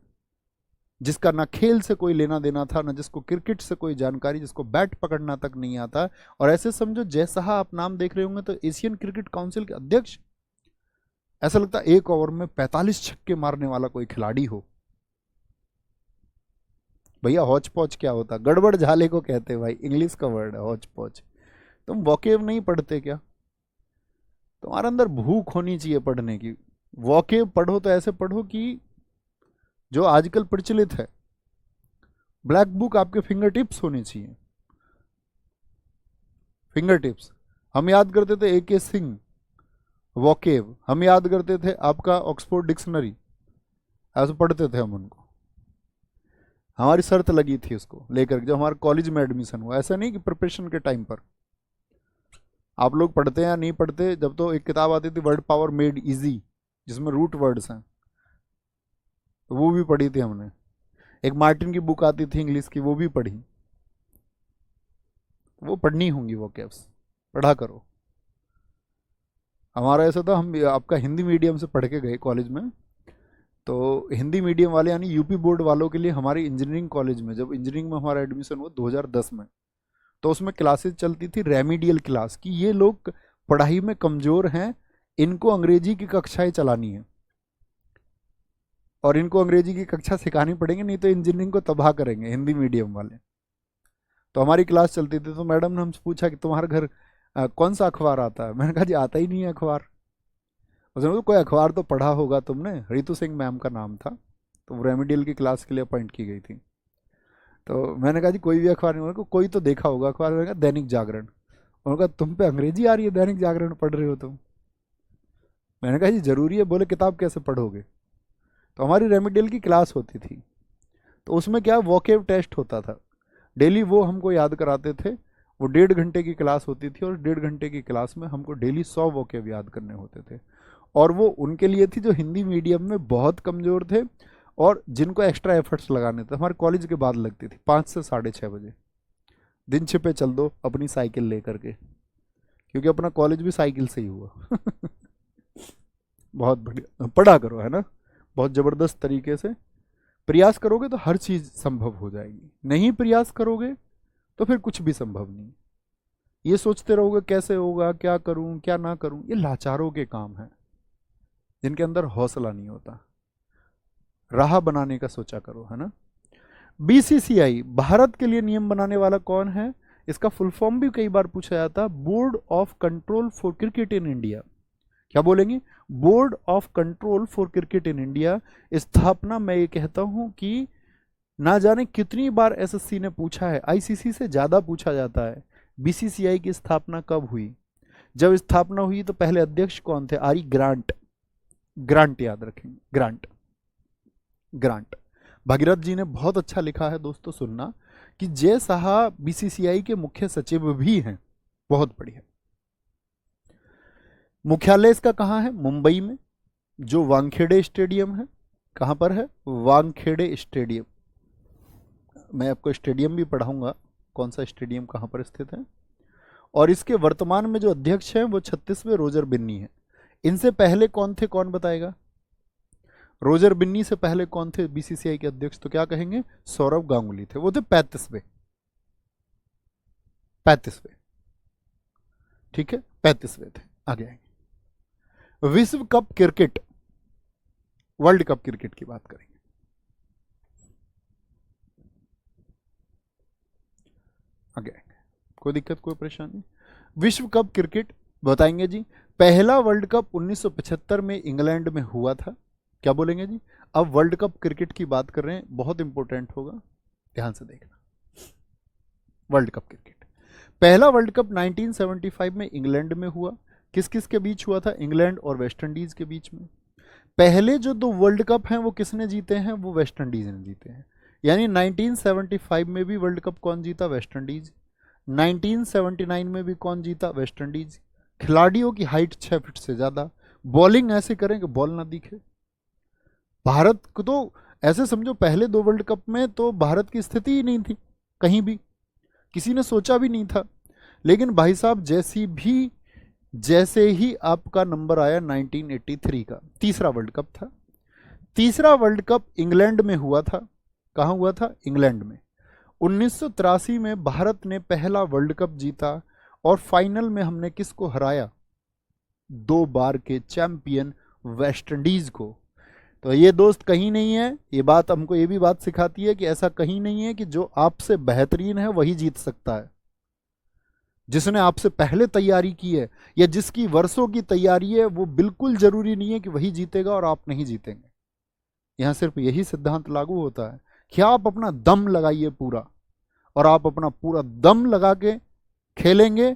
जिसका ना खेल से कोई लेना देना था, ना जिसको क्रिकेट से कोई जानकारी, जिसको बैट पकड़ना तक नहीं आता। और ऐसे समझो, जय साहा आप नाम देख रहे होंगे तो एशियन क्रिकेट काउंसिल के अध्यक्ष, ऐसा लगता है एक ओवर में 45 छक्के मारने वाला कोई खिलाड़ी हो। भैया हौच पौच क्या होता? गड़बड़ झाले को कहते हैं भाई, इंग्लिश का वर्ड है हौच पौच। तुम वोकेब नहीं पढ़ते क्या? तुम्हारे अंदर भूख होनी चाहिए पढ़ने की। वोकेब पढ़ो तो ऐसे पढ़ो कि जो आजकल प्रचलित है। ब्लैक बुक आपके फिंगर टिप्स होनी चाहिए, फिंगर टिप्स। हम याद करते थे AK सिंह वोकेब, हम याद करते थे आपका ऑक्सफोर्ड डिक्शनरी, ऐसे पढ़ते थे हम उनको। हमारी शर्त लगी थी उसको लेकर, जब हमारे कॉलेज में एडमिशन हुआ। ऐसा नहीं कि प्रिपरेशन के टाइम पर आप लोग पढ़ते हैं या नहीं पढ़ते। जब तो एक किताब आती थी वर्ड पावर मेड इजी, जिसमें रूट वर्ड्स हैं, तो वो भी पढ़ी थी हमने। एक मार्टिन की बुक आती थी इंग्लिश की, वो भी पढ़ी। वो पढ़नी होंगी वो कैप्स, पढ़ा करो। हमारा ऐसा था, हम आपका हिंदी मीडियम से पढ़ के गए कॉलेज में, तो हिंदी मीडियम वाले यानी यूपी बोर्ड वालों के लिए हमारी इंजीनियरिंग कॉलेज में, जब इंजीनियरिंग में हमारा एडमिशन हुआ 2010 में, तो उसमें क्लासेस चलती थी रेमिडियल क्लास, कि ये लोग पढ़ाई में कमज़ोर हैं, इनको अंग्रेजी की कक्षाएं चलानी है और इनको अंग्रेजी की कक्षा सिखानी पड़ेंगे, नहीं तो इंजीनियरिंग को तबाह करेंगे हिंदी मीडियम वाले। तो हमारी क्लास चलती थी, तो मैडम ने हमसे पूछा कि तुम्हारे घर कौन सा अखबार आता है? मैंने कहा जी आता ही नहीं है अखबार। उसने बोला कोई अखबार तो पढ़ा होगा तुमने। रितु सिंह मैम का नाम था, तो वो रेमिडियल की क्लास के लिए अपॉइंट की गई थी। तो मैंने कहा जी कोई भी अखबार नहीं। उन्होंने कहा कोई तो देखा होगा अखबार। मैंने कहा दैनिक जागरण। उन्होंने कहा तुम पे अंग्रेजी आ रही है, दैनिक जागरण पढ़ रहे हो तुम? मैंने कहा जी जरूरी है। बोले किताब कैसे पढ़ोगे? तो हमारी रेमिडियल की क्लास होती थी, तो उसमें क्या वोकेब टेस्ट होता था डेली, वो हमको याद कराते थे। वो 1.5 घंटे की क्लास होती थी, और 1.5 घंटे की क्लास में हमको डेली 100 वोकेब याद करने होते थे। और वो उनके लिए थी जो हिंदी मीडियम में बहुत कमज़ोर थे और जिनको एक्स्ट्रा एफर्ट्स लगाने थे। हमारे कॉलेज के बाद लगती थी 5 से 6:30 बजे। दिन छिपे चल दो अपनी साइकिल लेकर के, क्योंकि अपना कॉलेज भी साइकिल से ही हुआ। बहुत बढ़िया, पढ़ा करो, है ना? बहुत ज़बरदस्त तरीके से प्रयास करोगे तो हर चीज़ संभव हो जाएगी। नहीं प्रयास करोगे तो फिर कुछ भी संभव नहीं। ये सोचते रहोगे कैसे होगा, क्या करूं क्या ना करूं, ये लाचारों के काम है जिनके अंदर हौसला नहीं होता। राह बनाने का सोचा करो, है ना? BCCI भारत के लिए नियम बनाने वाला कौन है? इसका फुल फॉर्म भी कई बार पूछा जाता है, board of control for cricket in India. क्या बोलेंगे? Board of control for cricket in India. स्थापना मैं ये कहता हूं कि ना जाने कितनी बार SSC ने पूछा है, ICC से ज्यादा पूछा जाता है। BCCI की स्थापना कब हुई? जब स्थापना हुई तो पहले अध्यक्ष कौन थे? RE grant. ग्रांट याद रखेंगे, ग्रांट, ग्रांट। भगीरथ जी ने बहुत अच्छा लिखा है दोस्तों, सुनना, कि जय साहा BCCI के मुख्य सचिव भी हैं। बहुत बढ़िया। मुख्यालय इसका कहाँ है? मुंबई में, जो वानखेड़े स्टेडियम है। कहाँ पर है? वानखेड़े स्टेडियम। मैं आपको स्टेडियम भी पढ़ाऊंगा, कौन सा स्टेडियम कहाँ पर स्थित है। और इसके वर्तमान में जो अध्यक्ष हैं वो 36वें रोजर बिन्नी हैं। इनसे पहले कौन थे, कौन बताएगा? रोजर बिन्नी से पहले कौन थे बीसीसीआई के अध्यक्ष? तो क्या कहेंगे? सौरव गांगुली थे, वो थे 35वें। ठीक है, 35वें थे। आगे आएंगे। विश्व cup cricket, world cup cricket की बात करेंगे। आगे आएंगे, कोई दिक्कत कोई परेशानी? विश्व कप क्रिकेट बताएंगे जी। पहला वर्ल्ड कप 1975 में इंग्लैंड में हुआ था। क्या बोलेंगे जी? अब वर्ल्ड कप क्रिकेट की बात कर रहे हैं, बहुत इंपॉर्टेंट होगा, ध्यान से देखना। वर्ल्ड कप क्रिकेट, पहला वर्ल्ड कप 1975 में इंग्लैंड में हुआ। किस किस के बीच हुआ था? इंग्लैंड और वेस्ट इंडीज के बीच में। पहले जो 2 वर्ल्ड कप हैं वो किसने जीते हैं? वो वेस्ट इंडीज ने जीते हैं। यानी 1975 में भी वर्ल्ड कप कौन जीता? West Indies. 1979 में भी कौन जीता? West Indies. खिलाड़ियों की हाइट 6 फीट से ज्यादा, बॉलिंग ऐसे करें कि बॉल ना दिखे। भारत को तो ऐसे समझो, पहले 2 वर्ल्ड कप में तो भारत की स्थिति ही नहीं थी, कहीं भी किसी ने सोचा भी नहीं था। लेकिन भाई साहब जैसे ही आपका नंबर आया 1983 का, तीसरा वर्ल्ड कप था। तीसरा वर्ल्ड कप इंग्लैंड में हुआ था। कहां हुआ था? इंग्लैंड में। 1983 में भारत ने पहला वर्ल्ड कप जीता और फाइनल में हमने किसको हराया? 2 बार के चैंपियन वेस्ट इंडीज को। तो ये दोस्त कहीं नहीं है, ये बात हमको ये भी बात सिखाती है कि ऐसा कहीं नहीं है कि जो आपसे बेहतरीन है वही जीत सकता है। जिसने आपसे पहले तैयारी की है या जिसकी वर्षों की तैयारी है, वो बिल्कुल जरूरी नहीं है कि वही जीतेगा और आप नहीं जीतेंगे। यहां सिर्फ यही सिद्धांत लागू होता है कि आप अपना दम लगाइए पूरा, और आप अपना पूरा दम लगा के खेलेंगे,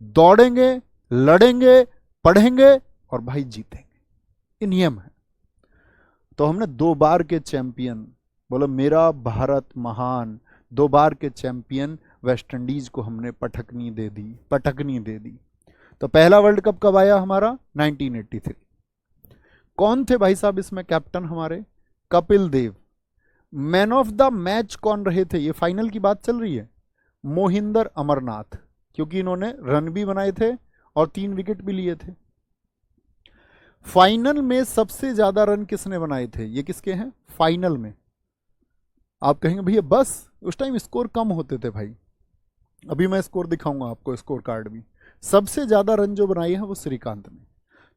दौड़ेंगे, लड़ेंगे, पढ़ेंगे और भाई जीतेंगे। ये नियम है। तो हमने 2 बार के चैंपियन, बोलो मेरा भारत महान, 2 बार के चैंपियन वेस्ट इंडीज को हमने पटकनी दे दी। तो पहला वर्ल्ड कप कब आया हमारा? 1983। कौन थे भाई साहब इसमें कैप्टन हमारे? Kapil Dev. Man of the match कौन रहे थे? ये फाइनल की बात चल रही है। मोहिंदर अमरनाथ, क्योंकि इन्होंने रन भी बनाए थे और 3 विकेट भी लिए थे। फाइनल में सबसे ज्यादा रन किसने बनाए थे? ये किसके हैं फाइनल में? आप कहेंगे भैया बस उस टाइम स्कोर कम होते थे भाई। अभी मैं स्कोर दिखाऊंगा आपको, स्कोर कार्ड भी। सबसे ज्यादा रन जो बनाए हैं वो श्रीकांत ने।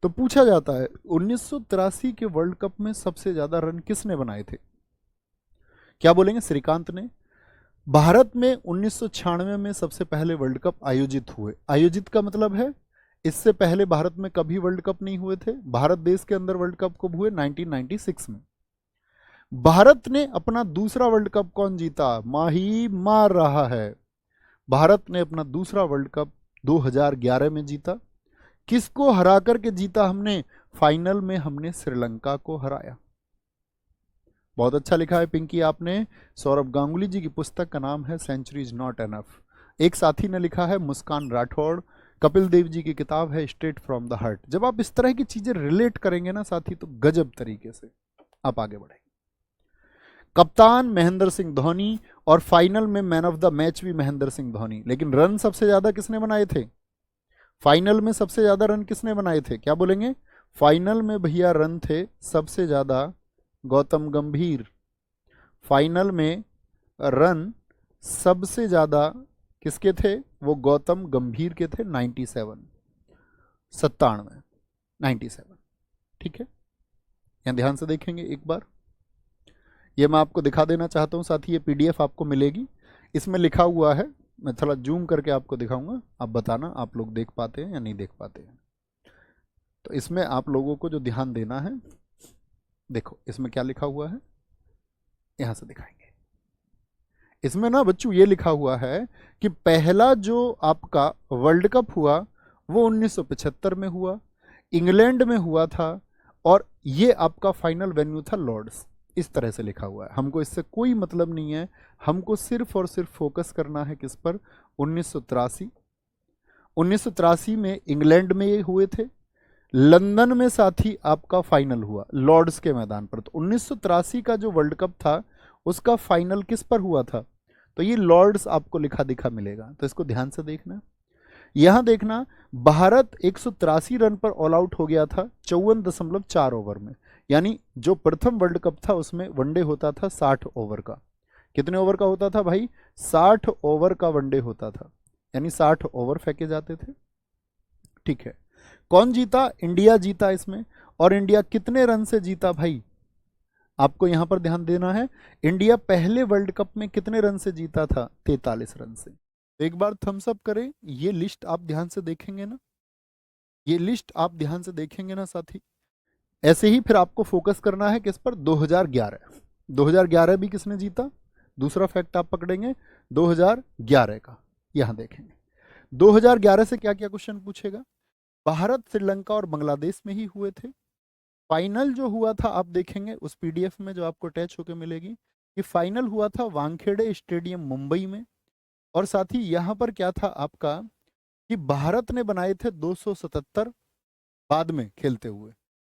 तो पूछा जाता है 1983 के वर्ल्ड कप में सबसे ज्यादा रन किसने बनाए थे? क्या बोलेंगे? श्रीकांत ने। भारत में 1996 में सबसे पहले वर्ल्ड कप आयोजित हुए। आयोजित का मतलब है इससे पहले भारत में कभी वर्ल्ड कप नहीं हुए थे। भारत देश के अंदर वर्ल्ड कप कब हुए? 1996 में। भारत ने अपना दूसरा वर्ल्ड कप कौन जीता? माही मार रहा है। भारत ने अपना दूसरा वर्ल्ड कप 2011 में जीता। किसको हरा करके जीता हमने? फाइनल में हमने श्रीलंका को हराया। बहुत अच्छा लिखा है पिंकी आपने। सौरभ गांगुली जी की पुस्तक का नाम है सेंचुरीज नॉट एनफ। एक साथी ने लिखा है मुस्कान राठौड़। कपिल देव जी की किताब है स्ट्रेट फ्रॉम द हार्ट। जब आप इस तरह की चीजें रिलेट करेंगे ना साथी, तो गजब तरीके से आप आगे बढ़ेंगे। कप्तान महेंद्र सिंह धोनी, और फाइनल में मैन ऑफ द मैच भी महेंद्र सिंह धोनी। लेकिन रन सबसे ज्यादा किसने बनाए थे? फाइनल में सबसे ज्यादा रन किसने बनाए थे? क्या बोलेंगे? फाइनल में भैया रन थे सबसे ज्यादा गौतम गंभीर। फाइनल में रन सबसे ज्यादा किसके थे? वो गौतम गंभीर के थे। 97। ठीक है, यहां ध्यान से देखेंगे एक बार। ये मैं आपको दिखा देना चाहता हूं साथी, ये पीडीएफ आपको मिलेगी। इसमें लिखा हुआ है, मैं थोड़ा जूम करके आपको दिखाऊंगा, आप बताना आप लोग देख पाते हैं या नहीं देख पाते हैं। तो इसमें आप लोगों को जो ध्यान देना है, देखो इसमें क्या लिखा हुआ है, यहां से दिखाएंगे। इसमें ना बच्चों ये लिखा हुआ है कि पहला जो आपका वर्ल्ड कप हुआ वो 1975 में हुआ, इंग्लैंड में हुआ था, और ये आपका फाइनल वेन्यू था लॉर्ड्स। इस तरह से लिखा हुआ है। हमको इससे कोई मतलब नहीं है, हमको सिर्फ और सिर्फ फोकस करना है किस पर? 1983। 1983 में इंग्लैंड में ये हुए थे। लंदन में साथी आपका फाइनल हुआ लॉर्ड्स के मैदान पर। तो 1983 का जो वर्ल्ड कप था उसका फाइनल किस पर हुआ था? तो ये लॉर्ड्स आपको लिखा दिखा मिलेगा, तो इसको ध्यान से देखना। यहां देखना, भारत 183 रन पर ऑल आउट हो गया था 54.4 ओवर में। यानी जो प्रथम वर्ल्ड कप था उसमें वनडे होता था 60 ओवर का। कितने ओवर का होता था भाई? 60 ओवर का वनडे होता था, यानी 60 ओवर फेंके जाते थे। ठीक है, कौन जीता? इंडिया जीता इसमें। और इंडिया कितने रन से जीता भाई? आपको यहां पर ध्यान देना है, इंडिया पहले वर्ल्ड कप में कितने रन से जीता था? 43 रन से। एक बार थम्स अप करें, ये लिस्ट आप ध्यान से देखेंगे ना, ये लिस्ट आप ध्यान से देखेंगे ना साथी। ऐसे ही फिर आपको फोकस करना है किस पर? 2011। 2011 भी किसने जीता? दूसरा फैक्ट आप पकड़ेंगे 2011 का, यहां देखेंगे 2011 से क्या क्या क्वेश्चन पूछेगा। भारत, श्रीलंका और बांग्लादेश में ही हुए थे। फाइनल जो हुआ था आप देखेंगे उस पीडीएफ में जो आपको अटैच होकर मिलेगी, कि फाइनल हुआ था वानखेड़े स्टेडियम मुंबई में। और साथ ही यहां पर क्या था आपका, कि भारत ने बनाए थे 277 बाद में खेलते हुए,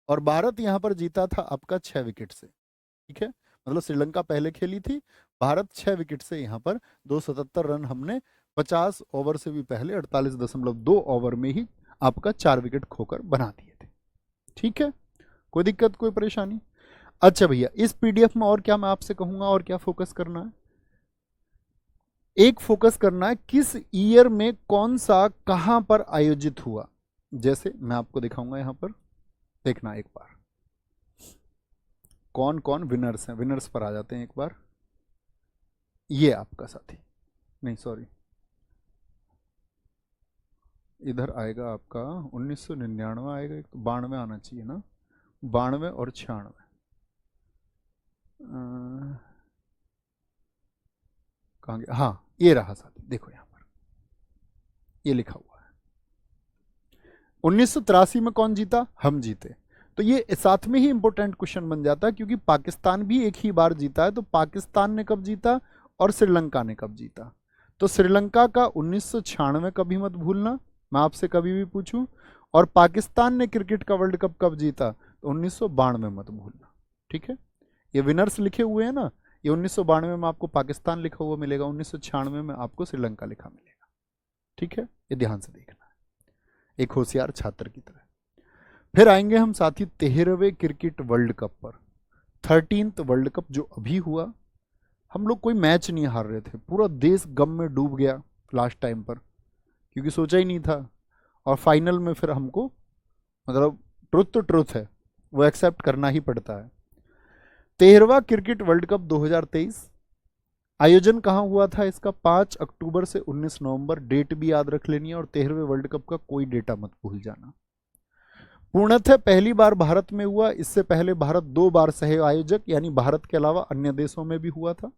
और भारत यहां पर जीता था आपका 6 विकेट से। ठीक है, मतलब श्रीलंका पहले खेली थी, भारत 6 विकेट से यहां पर 277 रन हमने 50 ओवर से भी पहले 48.2 ओवर में ही आपका 4 विकेट खोकर बना दिए थे। ठीक है, कोई दिक्कत, कोई परेशानी? अच्छा भैया, इस पीडीएफ में और क्या मैं आपसे कहूंगा, और क्या फोकस करना है? एक फोकस करना है किस ईयर में कौन सा कहां पर आयोजित हुआ। जैसे मैं आपको दिखाऊंगा यहां पर, देखना एक बार कौन कौन विनर्स हैं। विनर्स पर आ जाते हैं एक बार। ये आपका साथी, नहीं सॉरी, इधर आएगा आपका 1999 आएगा, एक तो 92 आना चाहिए ना, 92 और 96। कहाँ गया? हाँ, ये रहा साथी, देखो यहां पर ये लिखा हुआ है। 1983 में कौन जीता? हम जीते। तो ये साथ में ही इंपॉर्टेंट क्वेश्चन बन जाता है, क्योंकि पाकिस्तान भी एक ही बार जीता है। तो पाकिस्तान ने कब जीता और श्रीलंका ने कब जीता? तो श्रीलंका का 1996 कभी मत भूलना, मैं आपसे कभी भी पूछूं। और पाकिस्तान ने क्रिकेट का वर्ल्ड कप कब जीता? तो 1992 मत भूलना। ठीक है, ये विनर्स लिखे हुए हैं ना, ये 1992 में आपको पाकिस्तान लिखा हुआ मिलेगा, 1996 में आपको श्रीलंका लिखा मिलेगा। ठीक है, ये ध्यान से देखना है एक होशियार छात्र की तरह। फिर आएंगे हम साथी 13वें क्रिकेट वर्ल्ड कप पर। 13th वर्ल्ड कप जो अभी हुआ, हम लोग कोई मैच नहीं हार रहे थे, पूरा देश गम में डूब गया लास्ट टाइम पर, क्योंकि सोचा ही नहीं था। और फाइनल में फिर हमको, मतलब ट्रुथ तो ट्रुथ है, वो एक्सेप्ट करना ही पड़ता है। 13वां क्रिकेट वर्ल्ड कप 2023 आयोजन कहाँ हुआ था इसका? 5 अक्टूबर से 19 नवंबर। डेट भी याद रख लेनी है, और 13वें वर्ल्ड कप का कोई डेटा मत भूल जाना। पूर्णतः पहली बार भारत में हुआ, इससे पहले भारत 2 बार सह आयोजक, यानी भारत के अलावा अन्य देशों में भी हुआ था।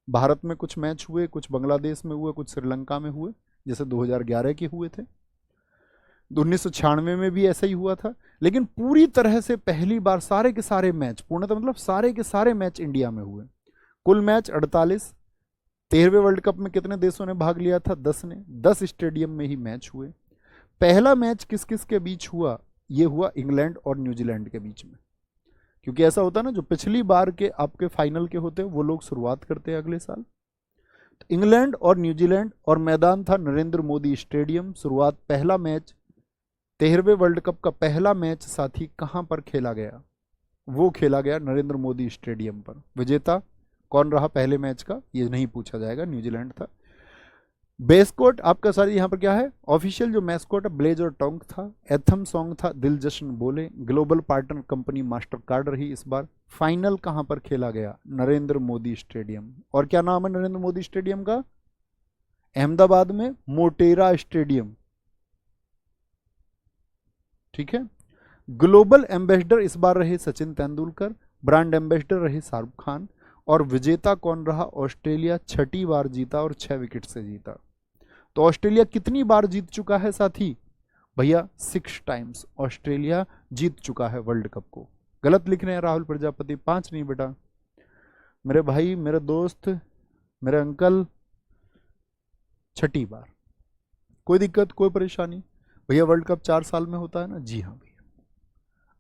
भारत में कुछ मैच हुए, कुछ बांग्लादेश में हुए, कुछ श्रीलंका में हुए, जैसे 2011 के हुए थे। 1996 में भी ऐसा ही हुआ था। लेकिन पूरी तरह से पहली बार सारे के सारे मैच, पूर्णतः मतलब सारे के सारे मैच इंडिया में हुए। कुल मैच 48। 13वें वर्ल्ड कप में कितने देशों ने भाग लिया था? 10 ने। 10 स्टेडियम में ही मैच हुए। पहला मैच किस किस के बीच हुआ? ये हुआ इंग्लैंड और न्यूजीलैंड के बीच में, क्योंकि ऐसा होता है ना, जो पिछली बार के आपके फाइनल के होते हैं वो लोग शुरुआत करते हैं अगले साल। तो इंग्लैंड और न्यूजीलैंड, और मैदान था नरेंद्र मोदी स्टेडियम। शुरुआत, पहला मैच 13वें वर्ल्ड कप का पहला मैच साथी कहां पर खेला गया? वो खेला गया नरेंद्र मोदी स्टेडियम पर। विजेता कौन रहा पहले मैच का? ये नहीं पूछा जाएगा, न्यूजीलैंड था। बेस्कोट आपका सारी यहाँ पर क्या है? ऑफिशियल जो मैस्कोट ब्लेज और टोंक था। एथम सॉन्ग था दिल जश्न बोले। Global partner company master card रही इस बार। फाइनल कहां पर खेला गया? नरेंद्र मोदी स्टेडियम। और क्या नाम है नरेंद्र मोदी स्टेडियम का? अहमदाबाद में मोटेरा स्टेडियम। ठीक है, ग्लोबल एम्बेसडर इस बार रहे सचिन तेंदुलकर, ब्रांड एम्बेसडर रहे शाहरुख खान, और विजेता कौन रहा? ऑस्ट्रेलिया 6ठी बार जीता और 6 विकेट से जीता। तो ऑस्ट्रेलिया कितनी बार जीत चुका है साथी? भैया 6 टाइम्स ऑस्ट्रेलिया जीत चुका है वर्ल्ड कप को। गलत लिख रहे हैं राहुल प्रजापति, 5 नहीं बेटा, मेरे भाई, मेरे दोस्त, मेरे अंकल, 6ठी बार। कोई दिक्कत, कोई परेशानी? भैया वर्ल्ड कप 4 साल में होता है ना? जी हाँ भैया।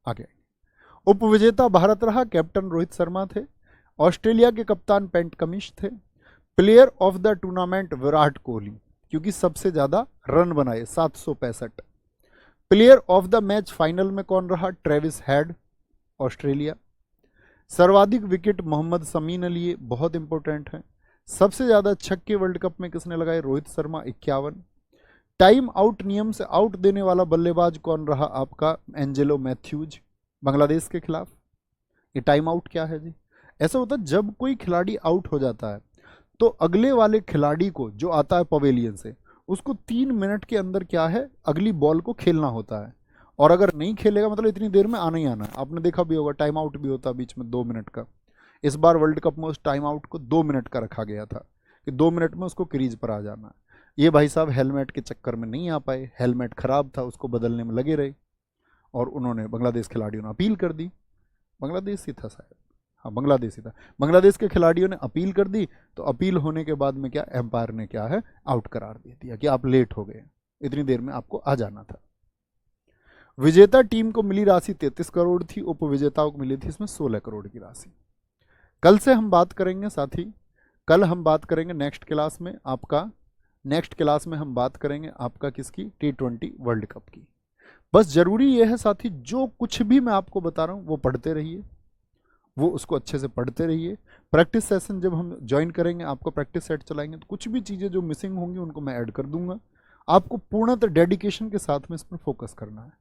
आगे उपविजेता भारत रहा, कैप्टन रोहित शर्मा थे। ऑस्ट्रेलिया के कप्तान पैट कमिंस थे। Player of the tournament Virat Kohli, क्योंकि सबसे ज्यादा रन बनाए 765। Player of the match final में कौन रहा? Travis head, Australia. सर्वाधिक विकेट मोहम्मद शमी ने लिए, बहुत इंपॉर्टेंट है। सबसे ज्यादा छक्के वर्ल्ड कप में किसने लगाए? रोहित शर्मा, 51। टाइम आउट नियम से आउट देने वाला बल्लेबाज कौन रहा आपका? एंजेलो मैथ्यूज, बांग्लादेश के खिलाफ। ये टाइम आउट क्या है जी? ऐसा होता है जब कोई खिलाड़ी आउट हो जाता है तो अगले वाले खिलाड़ी को जो आता है पवेलियन से, उसको 3 मिनट के अंदर क्या है, अगली बॉल को खेलना होता है। और अगर नहीं खेलेगा मतलब इतनी देर में आना ही आना है। आपने देखा भी होगा टाइम आउट भी होता है बीच में 2 मिनट का। इस बार वर्ल्ड कप में उस टाइम आउट को 2 मिनट का रखा गया था कि 2 मिनट में उसको क्रीज पर आ जाना है। ये भाई साहब हेलमेट के चक्कर में नहीं आ पाए, हेलमेट खराब था, उसको बदलने में लगे रहे और उन्होंने, बांग्लादेश खिलाड़ियों ने अपील कर दी। बांग्लादेश ही था शायद, हाँ बांग्लादेश ही था। बांग्लादेश के खिलाड़ियों ने अपील कर दी, तो अपील होने के बाद में क्या, एम्पायर ने क्या है, आउट करार दे दिया कि आप लेट हो गए, इतनी देर में आपको आ जाना था। विजेता टीम को मिली राशि 33 करोड़ थी, उपविजेताओं को मिली थी इसमें 16 करोड़ की राशि। कल से हम बात करेंगे साथी, कल हम बात करेंगे नेक्स्ट क्लास में आपका, नेक्स्ट क्लास में हम बात करेंगे आपका किसकी? T20 वर्ल्ड कप की। बस जरूरी यह है साथी, जो कुछ भी मैं आपको बता रहा हूं वो पढ़ते रहिए, वो उसको अच्छे से पढ़ते रहिए। प्रैक्टिस सेशन जब हम ज्वाइन करेंगे, आपको प्रैक्टिस सेट चलाएंगे, तो कुछ भी चीज़ें जो मिसिंग होंगी उनको मैं ऐड कर दूंगा। आपको पूर्णतः डेडिकेशन के साथ में इस पर फोकस करना है।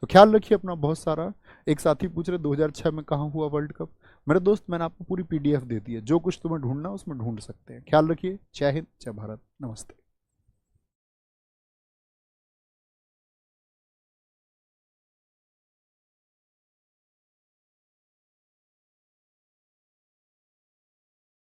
तो ख्याल रखिए अपना बहुत सारा। एक साथी पूछ रहे 2006 में कहाँ हुआ वर्ल्ड कप? मेरे दोस्त मैंने आपको पूरी PDF दे दी है, जो कुछ तुम्हें ढूंढना उसमें ढूंढ सकते हैं। ख्याल रखिए। जय हिंद, जय भारत, नमस्ते।